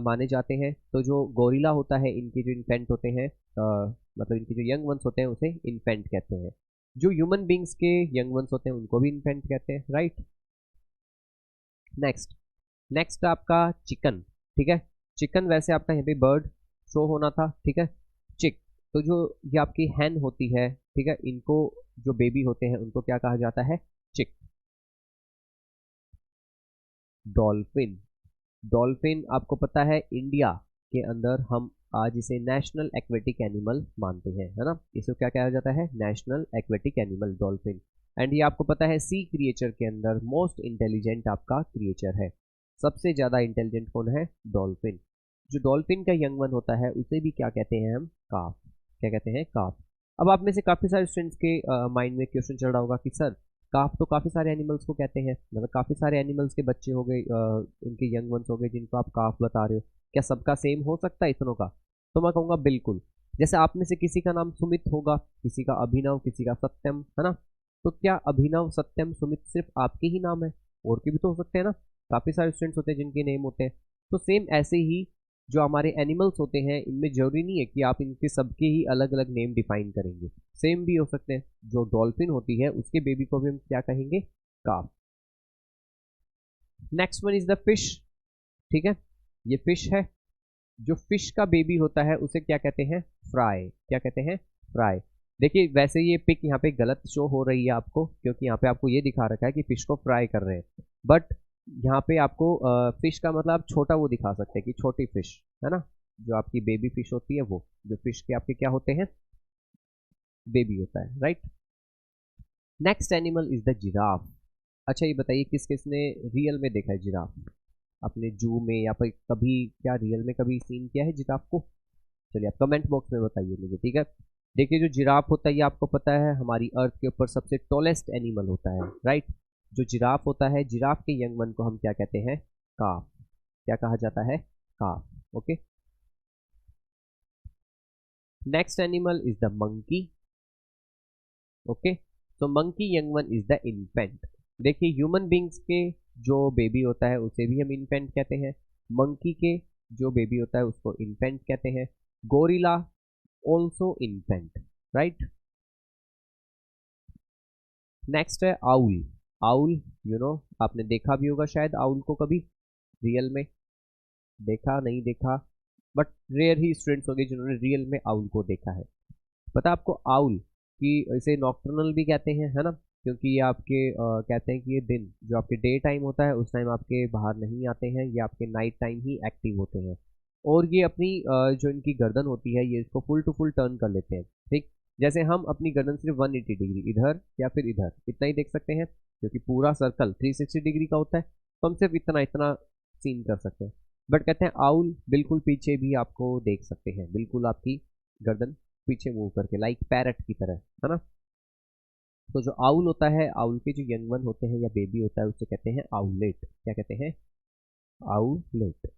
माने जाते हैं। तो जो गोरिल्ला होता है इनके जो इन्फेंट होते हैं, मतलब इनके जो यंग वंस होते हैं उसे इन्फेंट कहते हैं। जो ह्यूमन बींग्स के यंग वंस होते हैं उनको भी इन्फेंट कहते हैं, राइट। नेक्स्ट, नेक्स्ट आपका चिकन। ठीक है, चिकन वैसे आपका यहाँ पे बर्ड शो होना था। ठीक है, चिक। तो जो ये आपकी हैन होती है, ठीक है, इनको जो बेबी होते हैं उनको क्या कहा जाता है? चिक। डॉल्फिन। डॉल्फिन आपको पता है इंडिया के अंदर हम आज इसे नेशनल एक्वेटिक एनिमल मानते हैं, है ना। इसे क्या कहा जाता है? National aquatic animal, dolphin. And ये आपको पता है सी क्रिएचर के अंदर मोस्ट इंटेलिजेंट आपका क्रिएचर है। सबसे ज्यादा इंटेलिजेंट कौन है? डॉल्फिन। जो डॉल्फिन का यंग वन होता है उसे भी क्या कहते हैं हम? काफ। क्या कहते हैं? काफ। अब आप में से काफी सारे स्टूडेंट्स के माइंड में क्वेश्चन चल रहा होगा कि सर काफ तो काफी सारे एनिमल्स को कहते हैं, मतलब काफी सारे एनिमल्स के बच्चे हो गए, उनके यंग वंस हो गए जिनको आप काफ बता रहे हो, क्या सबका सेम हो सकता है इतनों का? तो मैं कहूँगा बिल्कुल। जैसे आप में से किसी का नाम सुमित होगा, किसी का अभिनव, किसी का सत्यम, है ना। तो क्या अभिनव, सत्यम, सुमित सिर्फ आपके ही नाम है? और के भी तो हो सकते हैं ना। काफी सारे स्टूडेंट्स होते हैं जिनके नेम होते हैं। तो सेम ऐसे ही जो हमारे एनिमल्स होते हैं इनमें जरूरी नहीं है कि आप इनके सबके ही अलग अलग नेम डिफाइन करेंगे। सेम भी हो सकते हैं। जो डॉल्फिन होती है उसके बेबी को भी हम क्या कहेंगे? Calf. Next one is the fish. ठीक है, ये फिश है। जो फिश का बेबी होता है उसे क्या कहते हैं? फ्राई। क्या कहते हैं? फ्राई। देखिए वैसे ये पिक यहाँ पे गलत शो हो रही है आपको, क्योंकि यहाँ पे आपको ये दिखा रखा है कि फिश को फ्राई कर रहे हैं, बट यहाँ पे आपको फिश का मतलब छोटा वो दिखा सकते हैं कि छोटी फिश, है ना। जो आपकी बेबी फिश होती है वो, जो फिश के आपके क्या होते हैं? बेबी होता है, right. Next animal is the giraffe. अच्छा ये बताइए किस किसने रियल में देखा है जिराफ? अपने जू में या फिर कभी क्या रियल में कभी सीन किया है जिराफ को? चलिए आप कमेंट बॉक्स में बताइए मुझे, ठीक है। देखिए जो जिराफ होता है ये आपको पता है हमारी अर्थ के ऊपर सबसे टॉलेस्ट एनिमल होता है, राइट। जो जिराफ होता है, जिराफ के यंग वन को हम क्या कहते हैं? काफ। क्या कहा जाता है? Calf. Okay. Next animal is the monkey. Okay, तो monkey young one is the infant. देखिए ह्यूमन बींग्स के जो बेबी होता है उसे भी हम इन्फेंट कहते हैं। मंकी के जो बेबी होता है उसको इन्फेंट कहते हैं। Gorilla also infant, right. Next है आउल। आउल, आपने देखा भी होगा शायद आउल को कभी रियल में। देखा नहीं देखा, बट रेयर ही स्टूडेंट्स होंगे जिन्होंने रियल में आउल को देखा है। पता आपको आउल कि इसे नॉक्टर्नल भी कहते हैं, है ना। क्योंकि ये आपके कहते हैं कि ये दिन जो आपके डे टाइम होता है उस टाइम आपके बाहर नहीं आते हैं, ये आपके नाइट टाइम ही एक्टिव होते हैं। और ये अपनी जो इनकी गर्दन होती है ये इसको फुल टू फुल टर्न कर लेते हैं, ठीक। जैसे हम अपनी गर्दन सिर्फ 180 डिग्री इधर या फिर इधर इतना ही देख सकते हैं, क्योंकि पूरा सर्कल 360 डिग्री का होता है, तो हम सिर्फ इतना इतना सीन कर सकते हैं। बट कहते हैं आउल बिल्कुल पीछे भी आपको देख सकते हैं, बिल्कुल आपकी गर्दन पीछे मूव करके, लाइक पैरट की तरह, है ना। तो जो आउल होता है, आउल के जो यंग वन होते हैं या बेबी होता है उसे कहते हैं आउलेट। क्या कहते हैं? आउलेट।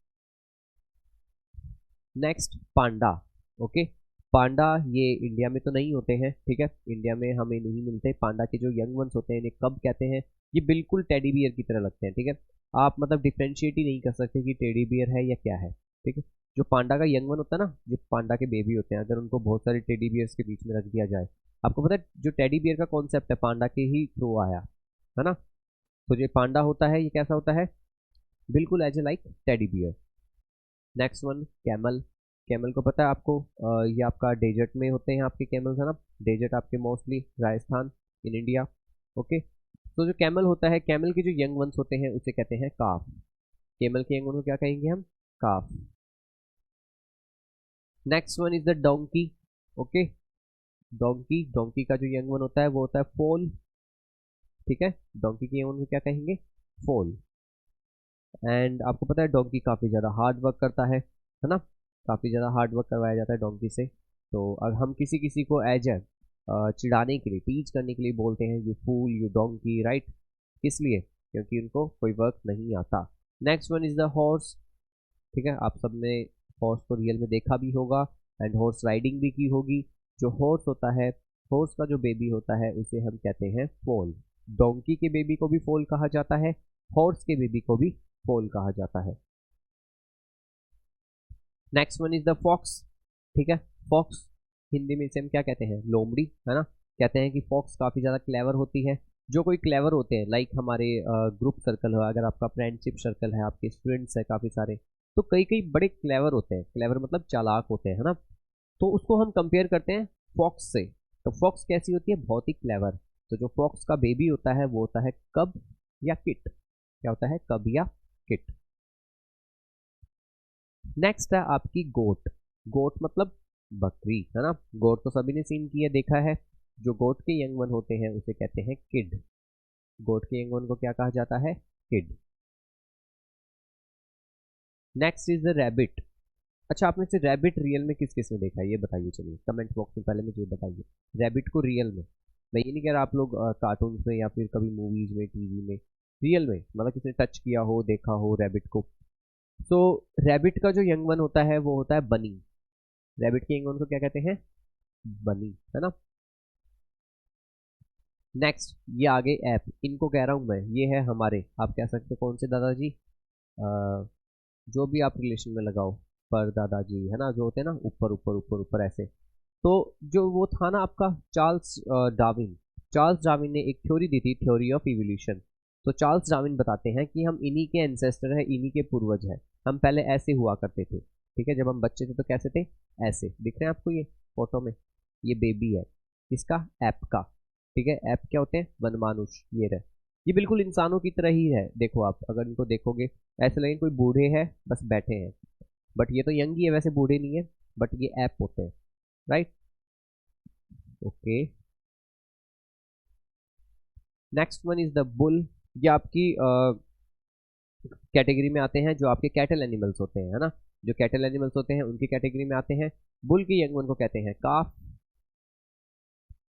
नेक्स्ट पांडा। ओके, पांडा ये इंडिया में तो नहीं होते हैं, ठीक है, इंडिया में हमें नहीं मिलते। पांडा के जो यंग वंस होते हैं इन्हें कब कहते हैं? ये बिल्कुल टेडी बियर की तरह लगते हैं, ठीक है। आप मतलब डिफ्रेंशिएट ही नहीं कर सकते कि टेडी बियर है या क्या है, ठीक है। जो पांडा का यंग वन होता है ना, जो पांडा के बेबी होते हैं, अगर उनको बहुत सारे टेडी बियर्स के बीच में रख दिया जाए, आपको पता है जो टेडी बियर का कॉन्सेप्ट है पांडा के ही थ्रू आया, है ना। तो जो पांडा होता है ये कैसा होता है? बिल्कुल as a like teddy bear. Next one camel. Camel को पता है आपको, ये आपका डेजर्ट में होते हैं आपके कैमल्स, है ना। डेजर्ट आपके mostly Rajasthan in India. Okay, तो जो कैमल होता है, कैमल के जो यंग वंस होते हैं उसे कहते हैं काफ। कैमल के यंग वन को क्या कहेंगे हम? Calf. Next one is the donkey. Okay, donkey, donkey का जो यंग वन होता है वो होता है फोल, ठीक है। डोंकी के यंग वन को क्या कहेंगे? फोल। एंड आपको पता है डोंकी काफ़ी ज़्यादा हार्ड वर्क करता है ना। काफ़ी ज़्यादा हार्ड वर्क करवाया जाता है डोंकी से। तो अगर हम किसी किसी को एज ए चिढ़ाने के लिए, टीच करने के लिए बोलते हैं, you fool, you donkey, right. किस लिए? क्योंकि उनको कोई वर्क नहीं आता। Next one is the horse. ठीक है, आप सबने हॉर्स को रियल में देखा भी होगा एंड हॉर्स राइडिंग भी की होगी। जो हॉर्स होता है, हॉर्स का जो बेबी होता है उसे हम कहते हैं फोल। डोंकी के बेबी को भी फोल कहा जाता है, हॉर्स के बेबी को भी फोल कहा जाता है। Next one is the fox. ठीक है, फॉक्स हिंदी में इसे हम क्या कहते हैं? लोमड़ी, है ना। कहते हैं कि फॉक्स काफ़ी ज़्यादा क्लेवर होती है। जो कोई क्लेवर होते हैं, लाइक हमारे ग्रुप सर्कल है, अगर आपका फ्रेंडशिप सर्कल है, आपके स्टूडेंट्स है काफ़ी सारे, तो कई कई बड़े क्लेवर होते हैं। क्लेवर मतलब चालाक होते हैं, है ना। तो उसको हम कंपेयर करते हैं फॉक्स से। तो फॉक्स कैसी होती है? बहुत ही क्लेवर। तो जो फॉक्स का बेबी होता है वो होता है कब या किट। क्या होता है? कब या किट। नेक्स्ट है आपकी गोट। गोट मतलब बकरी, है ना। गोट तो सभी ने सीन किया, देखा है। जो गोट के यंग वन होते हैं उसे कहते हैं किड। गोट के यंग वन को क्या कहा जाता है? Kid. Next is the rabbit. अच्छा, आपने से रैबिट रियल में किस किस में देखा है ये बताइए, चलिए कमेंट बॉक्स में पहले मुझे बताइए रैबिट को रियल में। मैं ये नहीं कह रहा आप लोग कार्टून्स में या फिर कभी मूवीज में, टीवी में, रियल में मतलब किसी ने टच किया हो, देखा हो रैबिट को। तो रैबिट का जो यंग वन होता है वो होता है बनी। रैबिट के यंग वन को क्या कहते हैं? बनी, है ना। नेक्स्ट, ये आगे ऐप, इनको कह रहा हूँ मैं, ये है हमारे, आप कह सकते हो कौन से दादाजी, जो भी आप रिलेशन में लगाओ, पर दादाजी, है ना, जो होते हैं ना ऊपर ऊपर ऊपर ऊपर ऐसे। तो जो वो था ना आपका चार्ल्स डार्विन। चार्ल्स डार्विन ने एक थ्योरी दी थी, थ्योरी ऑफ इवोल्यूशन। तो चार्ल्स डार्विन बताते हैं कि हम इन्हीं के एंसेस्टर हैं, इन्हीं के पूर्वज हैं। हम पहले ऐसे हुआ करते थे। ठीक है, जब हम बच्चे थे तो कैसे थे? ऐसे दिख रहे हैं आपको ये फोटो में। ये बेबी है किसका? ऐप का। ठीक है, ऐप क्या होते हैं? वनमानुष, ये रहे। ये बिल्कुल इंसानों की तरह ही है, देखो आप अगर इनको देखोगे ऐसे लगेगा कोई बूढ़े हैं बस बैठे हैं। बट ये तो यंग ही है, वैसे बूढ़े नहीं है, बट ये ऐप होते हैं, right. Okay, next one is the bull. ये आपकी कैटेगरी में आते हैं जो आपके कैटल एनिमल्स होते हैं, है ना। जो कैटल एनिमल्स होते हैं उनकी कैटेगरी में आते हैं। बुल के यंग वन को कहते हैं calf.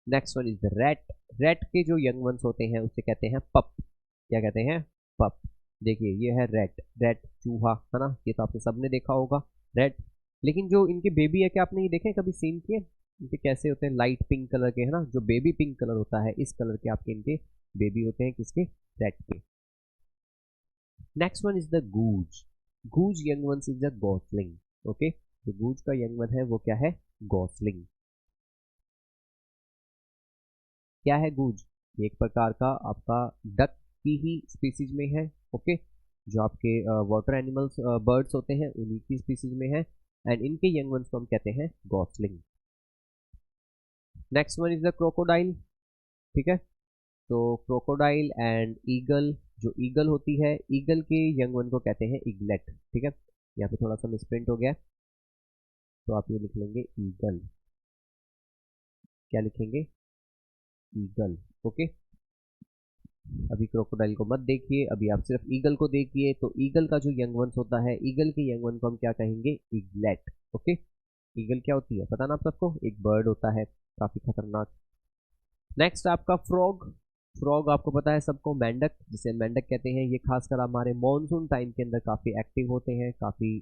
Next one is the rat. Rat के जो यंग वंस होते हैं उसे कहते हैं पप। क्या कहते हैं? पप। देखिए ये है रैट। रैट चूहा, है ना, ये तो आपने सबने देखा होगा रैट। लेकिन जो इनके बेबी है, क्या आपने ये देखे कभी सीन किए? इनके कैसे होते हैं? लाइट पिंक कलर के, है ना। जो बेबी पिंक कलर होता है इस कलर के आपके इनके बेबी होते हैं, किसके? रैट के। Next one is the goose. Goose young ones is the Gosling. Okay, जो गूज का यंग वन है वो क्या है? गॉसलिंग। क्या है गूज? ये एक प्रकार का आपका डक की ही स्पीसीज में है। ओके, जो आपके वाटर एनिमल्स, बर्ड्स होते हैं उन्हीं की स्पीसीज में है। एंड इनके यंग वंस को हम कहते हैं Gosling. Next one is the crocodile. ठीक है, तो क्रोकोडाइल एंड ईगल। जो ईगल होती है, ईगल के यंग वन को कहते हैं इगलेट। ठीक है, यहाँ पे थोड़ा सा मिसप्रिंट हो गया, तो आप ये लिख लेंगे ईगल। क्या लिखेंगे? ईगल। ओके, अभी क्रोकोडाइल को मत देखिए, अभी आप सिर्फ ईगल को देखिए। तो ईगल का जो यंग वंस होता है, ईगल के यंग वन को हम क्या कहेंगे? इगलेट। ओके, ईगल क्या होती है पता ना आप सबको? एक बर्ड होता है काफी खतरनाक। नेक्स्ट आपका फ्रॉग। फ्रॉग आपको पता है सबको, मेंढक, जिसे मेंढक कहते हैं। ये खासकर हमारे मॉनसून टाइम के अंदर काफी एक्टिव होते हैं, काफी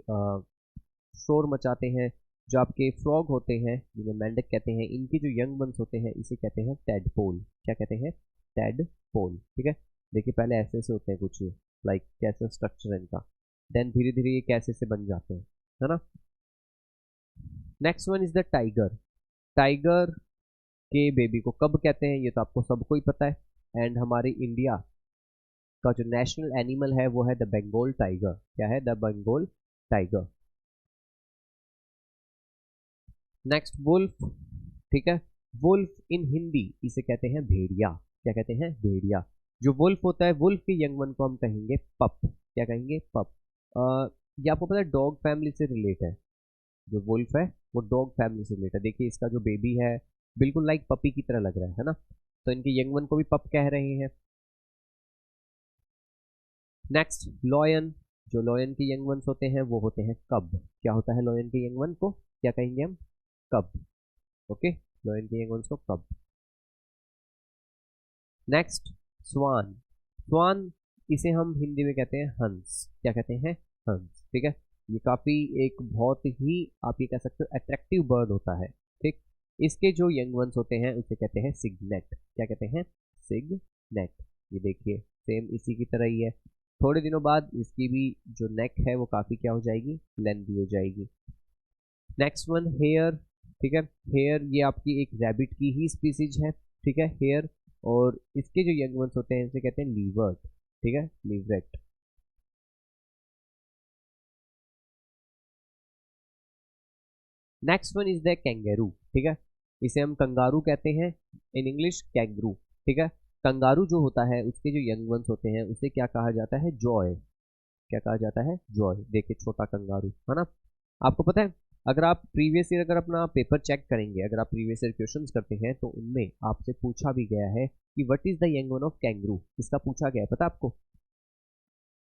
शोर मचाते हैं। जो आपके फ्रॉग होते हैं जिन्हें मेंढक कहते हैं, इनके जो यंग वंस होते हैं इसे कहते हैं टेडपोल। क्या कहते हैं? टेडपोल। ठीक है, देखिए पहले ऐसे से होते हैं कुछ, लाइक कैसे स्ट्रक्चर है इनका, देन धीरे धीरे ये कैसे से बन जाते हैं, है ना। Next one is the tiger. Tiger के बेबी को कब कहते हैं ये तो आपको सबको ही पता है। एंड हमारी इंडिया का जो नेशनल एनिमल है वो है द बंगाल टाइगर। क्या है? The Bengal tiger. Next wolf. ठीक है, वुल्फ इन हिंदी इसे कहते हैं भेड़िया। क्या कहते हैं? भेड़िया। जो वुल्फ होता है, वुल्फ के यंग वन को हम कहेंगे पप। क्या कहेंगे? पप। ये आपको पता है डॉग फैमिली से रिलेट है। जो वुल्फ है वो डॉग फैमिली से रिलेट है। देखिए इसका जो बेबी है बिल्कुल लाइक पपी की तरह लग रहा है ना। तो इनके यंग वन को भी पप कह रहे हैं। Next lion. जो लॉयन के यंग वंस होते हैं वो होते हैं कब। क्या होता है लॉयन के यंग वन को? क्या कहेंगे हम? कब। ओके, लॉयन के यंग वंस को कब। नेक्स्ट स्वान। स्वान इसे हम हिंदी में कहते हैं हंस। क्या कहते हैं? हंस। ठीक है, ये काफी एक बहुत ही आप ये कह सकते हो अट्रैक्टिव बर्ड होता है। ठीक, इसके जो यंग वंस होते हैं उसे कहते हैं सिगनेट। क्या कहते हैं? सिगनेट। ये देखिए सेम इसी की तरह ही है। थोड़े दिनों बाद इसकी भी जो नेक है वो काफी क्या हो जाएगी? लेंथी हो जाएगी। Next one hare. ठीक है, हेयर ये आपकी एक रैबिट की ही स्पीसीज है। ठीक है, हेयर, और इसके जो यंग वंस होते हैं इसे कहते हैं लीवर्ट। ठीक है, leveret. Next one is the kangaroo. ठीक है, इसे हम कंगारू कहते हैं, इन इंग्लिश कैंगरू। ठीक है, कंगारू जो होता है उसके जो यंग वंस होते हैं उसे क्या कहा जाता है? जॉय। क्या कहा जाता है? जॉय। देखिए छोटा कंगारू है ना। आपको पता है अगर आप प्रीवियस ईयर अगर अपना पेपर चेक करेंगे, अगर आप प्रीवियस ईयर क्वेश्चंस करते हैं तो उनमें आपसे पूछा भी गया है कि what is the young one of kangaroo. इसका पूछा गया है, पता आपको?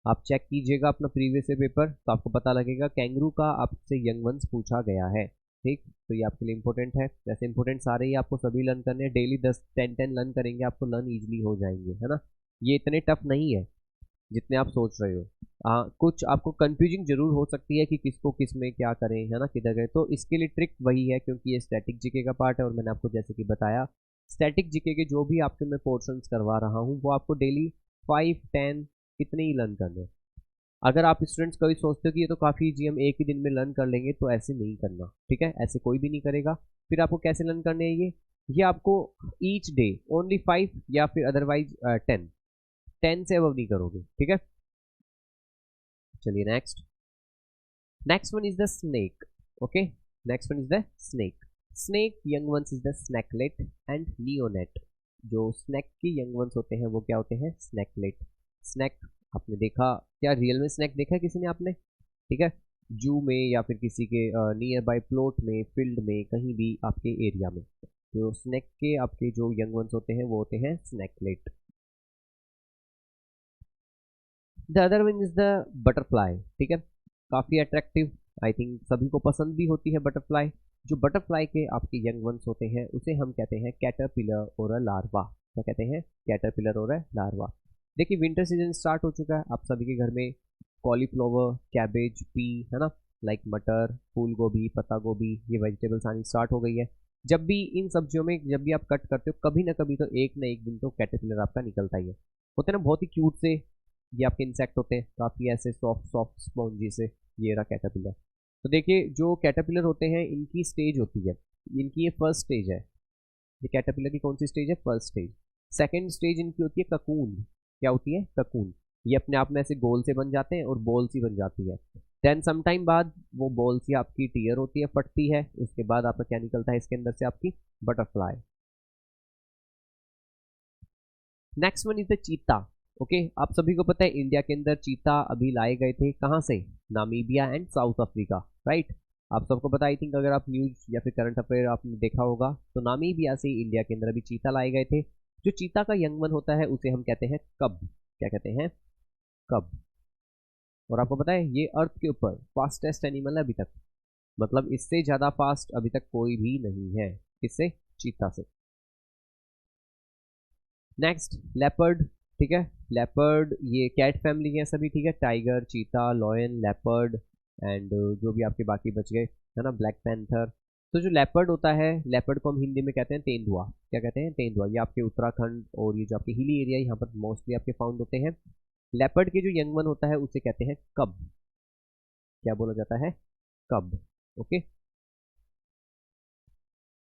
आप चेक कीजिएगा अपना प्रीवियस ईयर पेपर तो आपको पता लगेगा कैंगरू का आपसे यंग वंस पूछा गया है। ठीक, तो ये आपके लिए इंपॉर्टेंट है। वैसे इंपॉर्टेंट सारे ही आपको सभी लर्न करने हैं, डेली 10 10 10 लर्न करेंगे आपको लर्न इजीली हो जाएंगे, है ना। ये इतने टफ नहीं है जितने आप सोच रहे हो। कुछ आपको कंफ्यूजिंग जरूर हो सकती है कि किसको किस में क्या करें, है ना, किधर गए। तो इसके लिए ट्रिक वही है, क्योंकि ये स्टैटिक जीके का पार्ट है और मैंने आपको जैसे कि बताया स्टैटिक जीके के जो भी आपके मैं पोर्शंस करवा रहा हूँ वो आपको डेली 5 10 इतने ही लर्न करने हैं। अगर आप स्टूडेंट्स कभी सोचते हो कि ये तो काफ़ी जी हम एक ही दिन में लर्न कर लेंगे, तो ऐसे नहीं करना। ठीक है, ऐसे कोई भी नहीं करेगा। फिर आपको कैसे लर्न करने हैं ये आपको ईच डे ओनली 5 या फिर अदरवाइज 10 से अब नहीं करोगे। ठीक है, चलिए next. Next one is the snake. Okay, next one is the snake. Snake young ones is the snakelet and neonate. जो स्नैक के यंग वंस होते हैं वो क्या होते हैं? स्नैकलेट। स्नैक आपने देखा क्या? रियल में स्नैक देखा है किसी ने आपने? ठीक है, जू में या फिर किसी के नियर बाय प्लॉट में, फील्ड में, कहीं भी आपके एरिया में, तो स्नैक के आपके जो यंग वंस होते हैं वो होते हैं snakelet. The other one is the butterfly. ठीक है, काफ़ी अट्रैक्टिव, आई थिंक सभी को पसंद भी होती है बटरफ्लाई। जो बटरफ्लाई के आपके यंग वंस होते हैं उसे हम कहते हैं कैटरपिलर और अ लार्वा। क्या कहते हैं? कैटरपिलर और अ लार्वा। देखिए विंटर सीजन स्टार्ट हो चुका है, आप सभी के घर में कॉलीफ्लावर, कैबेज, पी, है ना, लाइक मटर, फूल गोभी, पत्ता गोभी, ये वेजिटेबल्स आनी स्टार्ट हो गई है। जब भी इन सब्जियों में जब भी आप कट करते हो कभी ना कभी तो एक ना एक दिन तो कैटरपिलर आपका निकलता ही है। होते हैं ना बहुत ही क्यूट से, ये आपके इंसेक्ट होते हैं काफ़ी ऐसे सॉफ्ट सॉफ्ट स्पॉन्जी से। ये रहा कैटरपिलर। तो देखिए जो कैटरपिलर होते हैं इनकी स्टेज होती है, इनकी ये फर्स्ट स्टेज है। ये कैटरपिलर की कौन सी स्टेज है? First stage. सेकेंड स्टेज इनकी होती है ककून। क्या होती है? ककून। ये अपने आप में ऐसे गोल से बन जाते हैं और बॉल सी बन जाती है। देन सम टाइम बाद वो बॉल सी आपकी टीयर होती है, फटती है, उसके बाद आपका क्या निकलता है इसके अंदर से? आपकी butterfly. Next one is the चीता। ओके, आप सभी को पता है इंडिया के अंदर चीता अभी लाए गए थे कहाँ से? Namibia and south Africa, right. आप सबको पता, आई थिंक अगर आप न्यूज या फिर करंट अफेयर आपने देखा होगा तो नामीबिया से इंडिया के अंदर अभी चीता लाए गए थे। जो चीता का यंग वन होता है उसे हम कहते हैं कब। क्या कहते हैं? कब। और आपको पता है ये अर्थ के ऊपर फास्टेस्ट एनिमल है अभी तक, मतलब इससे ज्यादा फास्ट अभी तक कोई भी नहीं है, इससे, चीता से। Next leopard. ठीक है, लेपर्ड ये कैट फैमिली है सभी। ठीक है, टाइगर, चीता, लॉयन, लेपर्ड एंड जो भी आपके बाकी बच गए, है ना, ब्लैक पैंथर। तो जो लेपर्ड होता है, लेपर्ड को हम हिंदी में कहते हैं तेंदुआ। क्या कहते हैं? तेंदुआ। ये आपके उत्तराखंड और ये जो आपके हिली एरिया यहाँ पर मोस्टली आपके फाउंड होते हैं। लेपर्ड के जो यंग वन होता है उसे कहते हैं कब। क्या बोला जाता है? कब। Okay,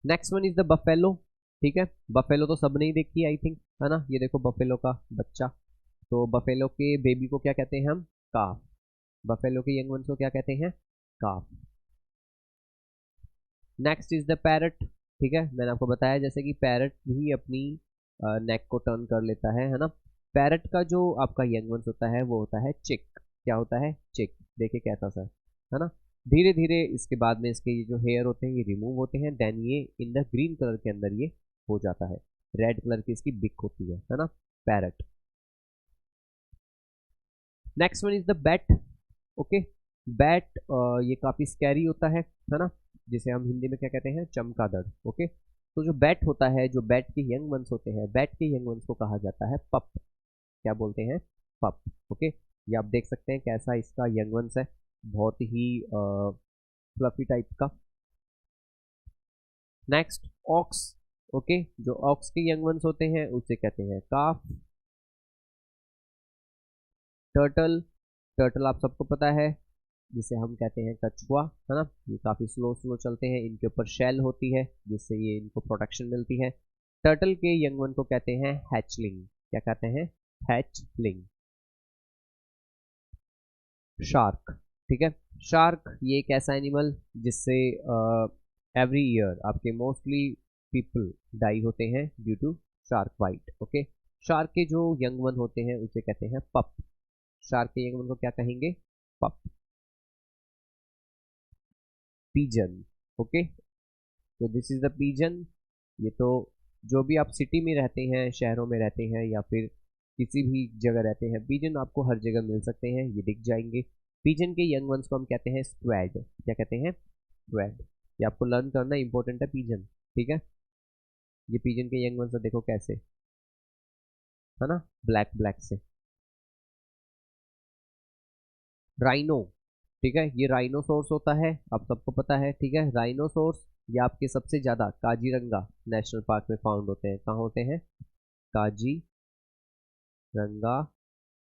next one is the buffalo. ठीक है, बफेलो तो सबने ही देखी है आई थिंक, है ना। ये देखो बफेलो का बच्चा। तो बफेलो के बेबी को क्या कहते हैं हम? काफ। बफेलो के यंग वंस को क्या कहते हैं? Calf. Next is the parrot. ठीक है, मैंने आपको बताया जैसे कि पैरट भी अपनी नेक को टर्न कर लेता है ना। पैरट का जो आपका यंग वंस होता है वो होता है चिक। क्या होता है? चिक। देखिए कैसा सा है ना। धीरे धीरे इसके बाद में इसके ये जो हेयर होते हैं ये रिमूव होते हैं, देन ये इन द ग्रीन कलर के अंदर ये हो जाता है। रेड कलर की इसकी बिक होती है ना, parrot. Next one is the bat. Okay, bat ये काफी स्कैरी होता है ना, जिसे हम हिंदी में क्या कहते हैं? चमगादड़। ओके, तो जो बैट होता है, जो बैट के यंग वंस होते हैं, बैट के यंग वंस को कहा जाता है पप। क्या बोलते हैं? पप। ओके, ये आप देख सकते हैं कैसा इसका यंग वंस है, बहुत ही फ्लफी टाइप का। Next ox. ओके, जो ऑक्स के यंग वंस होते हैं उसे कहते हैं काफ। टर्टल। टर्टल आप सबको पता है, जिसे हम कहते हैं कछुआ, है ना। ये काफ़ी स्लो स्लो चलते हैं, इनके ऊपर शेल होती है जिससे ये इनको प्रोटेक्शन मिलती है। टर्टल के यंग वन को कहते हैं हैचलिंग। क्या कहते हैं? हैचलिंग। शार्क। ठीक है, शार्क ये एक ऐसा एनिमल जिससे एवरी ईयर आपके मोस्टली पीपल डाई होते हैं due to shark bite. Okay, shark के जो यंग वन होते हैं उसे कहते हैं पप। शार्क के यंग वन को क्या कहेंगे? पप। पीजन। ओके, तो दिस इज द पीजन। ये तो जो भी आप सिटी में रहते हैं, शहरों में रहते हैं या फिर किसी भी जगह रहते हैं, पीजन आपको हर जगह मिल सकते हैं, ये दिख जाएंगे। पीजन के यंग वंस को हम कहते हैं स्क्वैड। क्या कहते हैं? स्क्वैड। ये आपको लर्न करना इंपॉर्टेंट है, पीजन। ठीक है, ये पीजन के यंग वंस देखो कैसे, है ना, ब्लैक ब्लैक से। राइनो। ठीक है, ये राइनोसोर्स होता है, आप सबको पता है। ठीक है, राइनोसोर्स ये आपके सबसे ज़्यादा काजीरंगा नेशनल पार्क में फाउंड होते हैं। कहाँ होते हैं? Kaziranga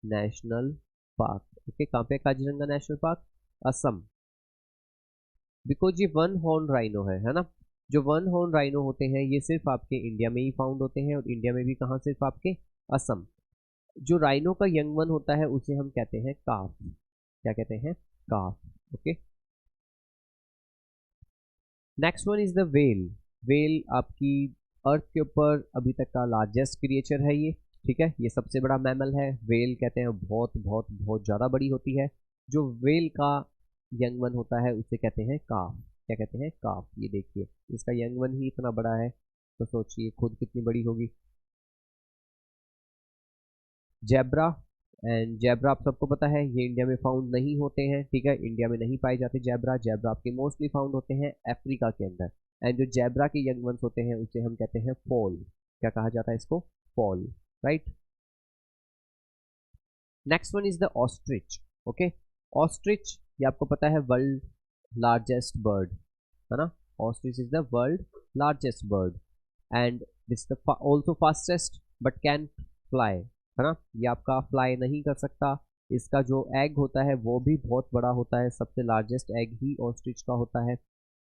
national park. ओके, कहाँ पे Kaziranga national park? Assam. Because ये वन हॉर्न राइनो है ना। जो वन हॉर्न राइनो होते हैं ये सिर्फ आपके इंडिया में ही फाउंड होते हैं, और इंडिया में भी कहाँ? सिर्फ आपके असम। जो राइनो का यंग वन होता है उसे हम कहते हैं काफ। क्या कहते हैं? Calf. Okay, next one is the whale. Whale आपकी अर्थ के ऊपर अभी तक का लार्जेस्ट क्रिएचर है ये। ठीक है, ये सबसे बड़ा मैमल है। वेल कहते हैं बहुत बहुत बहुत ज़्यादा बड़ी होती है। जो वेल का यंग वन होता है उसे कहते हैं काफ। क्या कहते हैं? काफ। ये देखिए, इसका यंग वन ही इतना बड़ा है, तो सोचिए खुद कितनी बड़ी होगी। जेब्रा। एंड जेब्रा आप सबको पता है ये इंडिया में फाउंड नहीं होते हैं। ठीक है, इंडिया में नहीं पाए जाते जेब्रा। जेब्रा आपके मोस्टली फाउंड होते हैं अफ्रीका के अंदर। एंड जो जेब्रा के यंग वंस होते हैं उसे हम कहते हैं फॉल। क्या कहा जाता है इसको? Fall. Right. Next one is the ostrich. Okay, ostrich ये आपको पता है वर्ल्ड लार्जेस्ट बर्ड, है ना। Ostrich is the world largest bird and this also fastest but can fly, है ना। ये आपका फ्लाई नहीं कर सकता। इसका जो एग होता है वो भी बहुत बड़ा होता है, सबसे लार्जेस्ट एग ही ऑस्ट्रिच का होता है।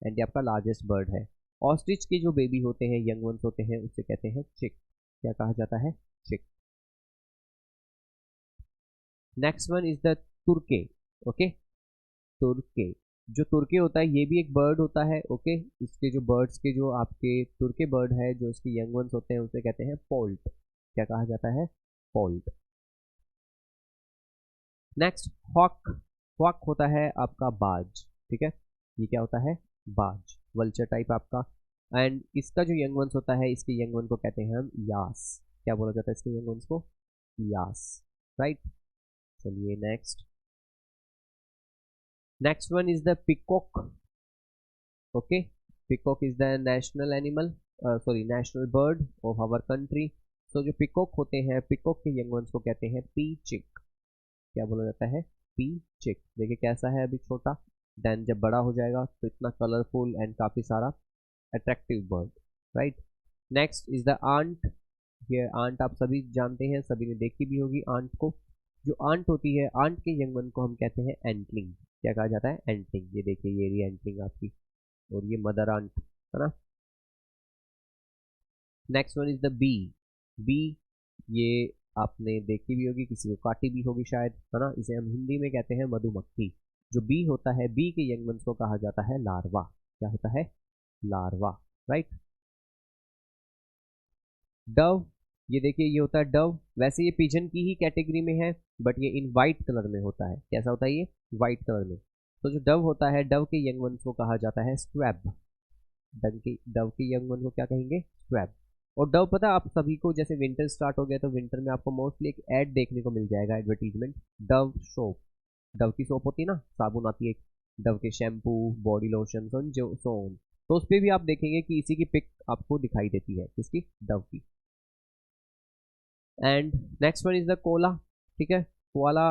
एंड ये आपका लार्जेस्ट बर्ड है। ऑस्ट्रिच के जो बेबी होते हैं, यंग वंस होते हैं, उसे कहते हैं चिक। क्या कहा जाता है? Chick. Next one is the turkey. Okay, turkey. जो तुर्के होता है ये भी एक बर्ड होता है। ओके, इसके जो बर्ड्स के जो आपके तुर्के बर्ड है, जो इसके यंग वंस होते हैं उसे कहते हैं पोल्ट। क्या कहा जाता है? पोल्ट। Next hoc. हॉक होता है आपका बाज। ठीक है, ये क्या होता है? बाज, वल्चर टाइप आपका। एंड इसका जो यंग वंस होता है, इसके यंग वन को कहते हैं हम यास। क्या बोला जाता है इसके यंग वंस को? यास। राइट। चलिए next. Next one is the peacock. Okay, peacock is the national animal, sorry national bird of our country. तो जो पिकॉक होते हैं, पिकॉक के यंग वंस को कहते हैं पी चिक। क्या बोला जाता है? पी चिक। देखिए कैसा है अभी छोटा, देन जब बड़ा हो जाएगा तो इतना कलरफुल एंड काफ़ी सारा attractive bird. Right. Next is the ant. ये आंट आप सभी जानते हैं, सभी ने देखी भी होगी आंट को। जो आंट होती है, आंट के यंग वन को हम कहते हैं एंटलिंग। क्या कहा जाता है? एंटलिंग। ये देखिए ये रही एंटलिंग आपकी, और ये मदर आंट, है ना। Next one is the bee. Bee ये आपने देखी भी होगी, किसी को काटी भी होगी शायद, है ना। इसे हम हिंदी में कहते हैं मधुमक्खी। जो बी होता है, बी के यंग वंस को कहा जाता है लार्वा। क्या होता है? लार्वा। राइट। डव। ये देखिए ये होता है डव। वैसे ये पिजन की ही कैटेगरी में है, बट ये इन वाइट कलर में होता है। कैसा होता है ये? वाइट कलर में। तो जो डव होता है, डव के यंग वंस को कहा जाता है स्क्वैब। डव के यंग वन को क्या कहेंगे? स्क्वैब। और डव पता है आप सभी को, जैसे विंटर स्टार्ट हो गया तो विंटर में आपको मोस्टली एक ऐड देखने को मिल जाएगा, एडवर्टीजमेंट। Dove soap. डव की सोप होती है ना, साबुन आती है, डव के शैम्पू, बॉडी लोशन, जो सोन। तो उस पर भी आप देखेंगे कि इसी की पिक आपको दिखाई देती है, किसकी, डव की। And next one is the Cola, ठीक है। कोआला,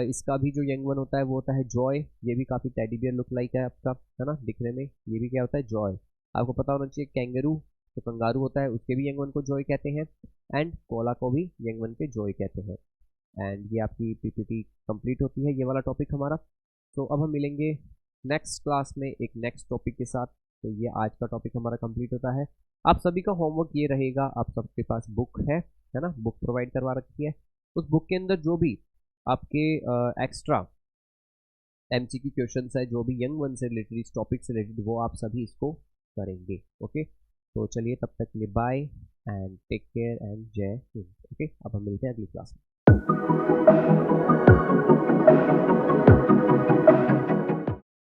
इसका भी जो यंग वन होता है वो होता है जॉय। ये भी काफी टेडी बियर लुक लाइक है आपका, है ना, दिखने में। ये भी क्या होता है, जॉय। आपको पता होना चाहिए। कैंगरू, तो कंगारू होता है, उसके भी यंग वन को जॉय कहते हैं। एंड कोला को भी यंग वन के जॉय कहते हैं। एंड ये आपकी पीपीटी कंप्लीट होती है, ये वाला टॉपिक हमारा। तो अब हम मिलेंगे नेक्स्ट क्लास में एक नेक्स्ट टॉपिक के साथ। तो ये आज का टॉपिक हमारा कंप्लीट होता है। आप सभी का होमवर्क ये रहेगा, आप सबके पास बुक है ना, बुक प्रोवाइड करवा रखी है। उस बुक के अंदर जो भी आपके एक्स्ट्रा एमसीक्यू क्वेश्चंस है, जो भी यंग वन से रिलेटेड, इस टॉपिक से रिलेटेड, वो आप सभी इसको करेंगे। ओके, तो चलिए तब तक के लिए bye and take care and जय हिंद। ओके, अब हम मिलते हैं अगली क्लास में।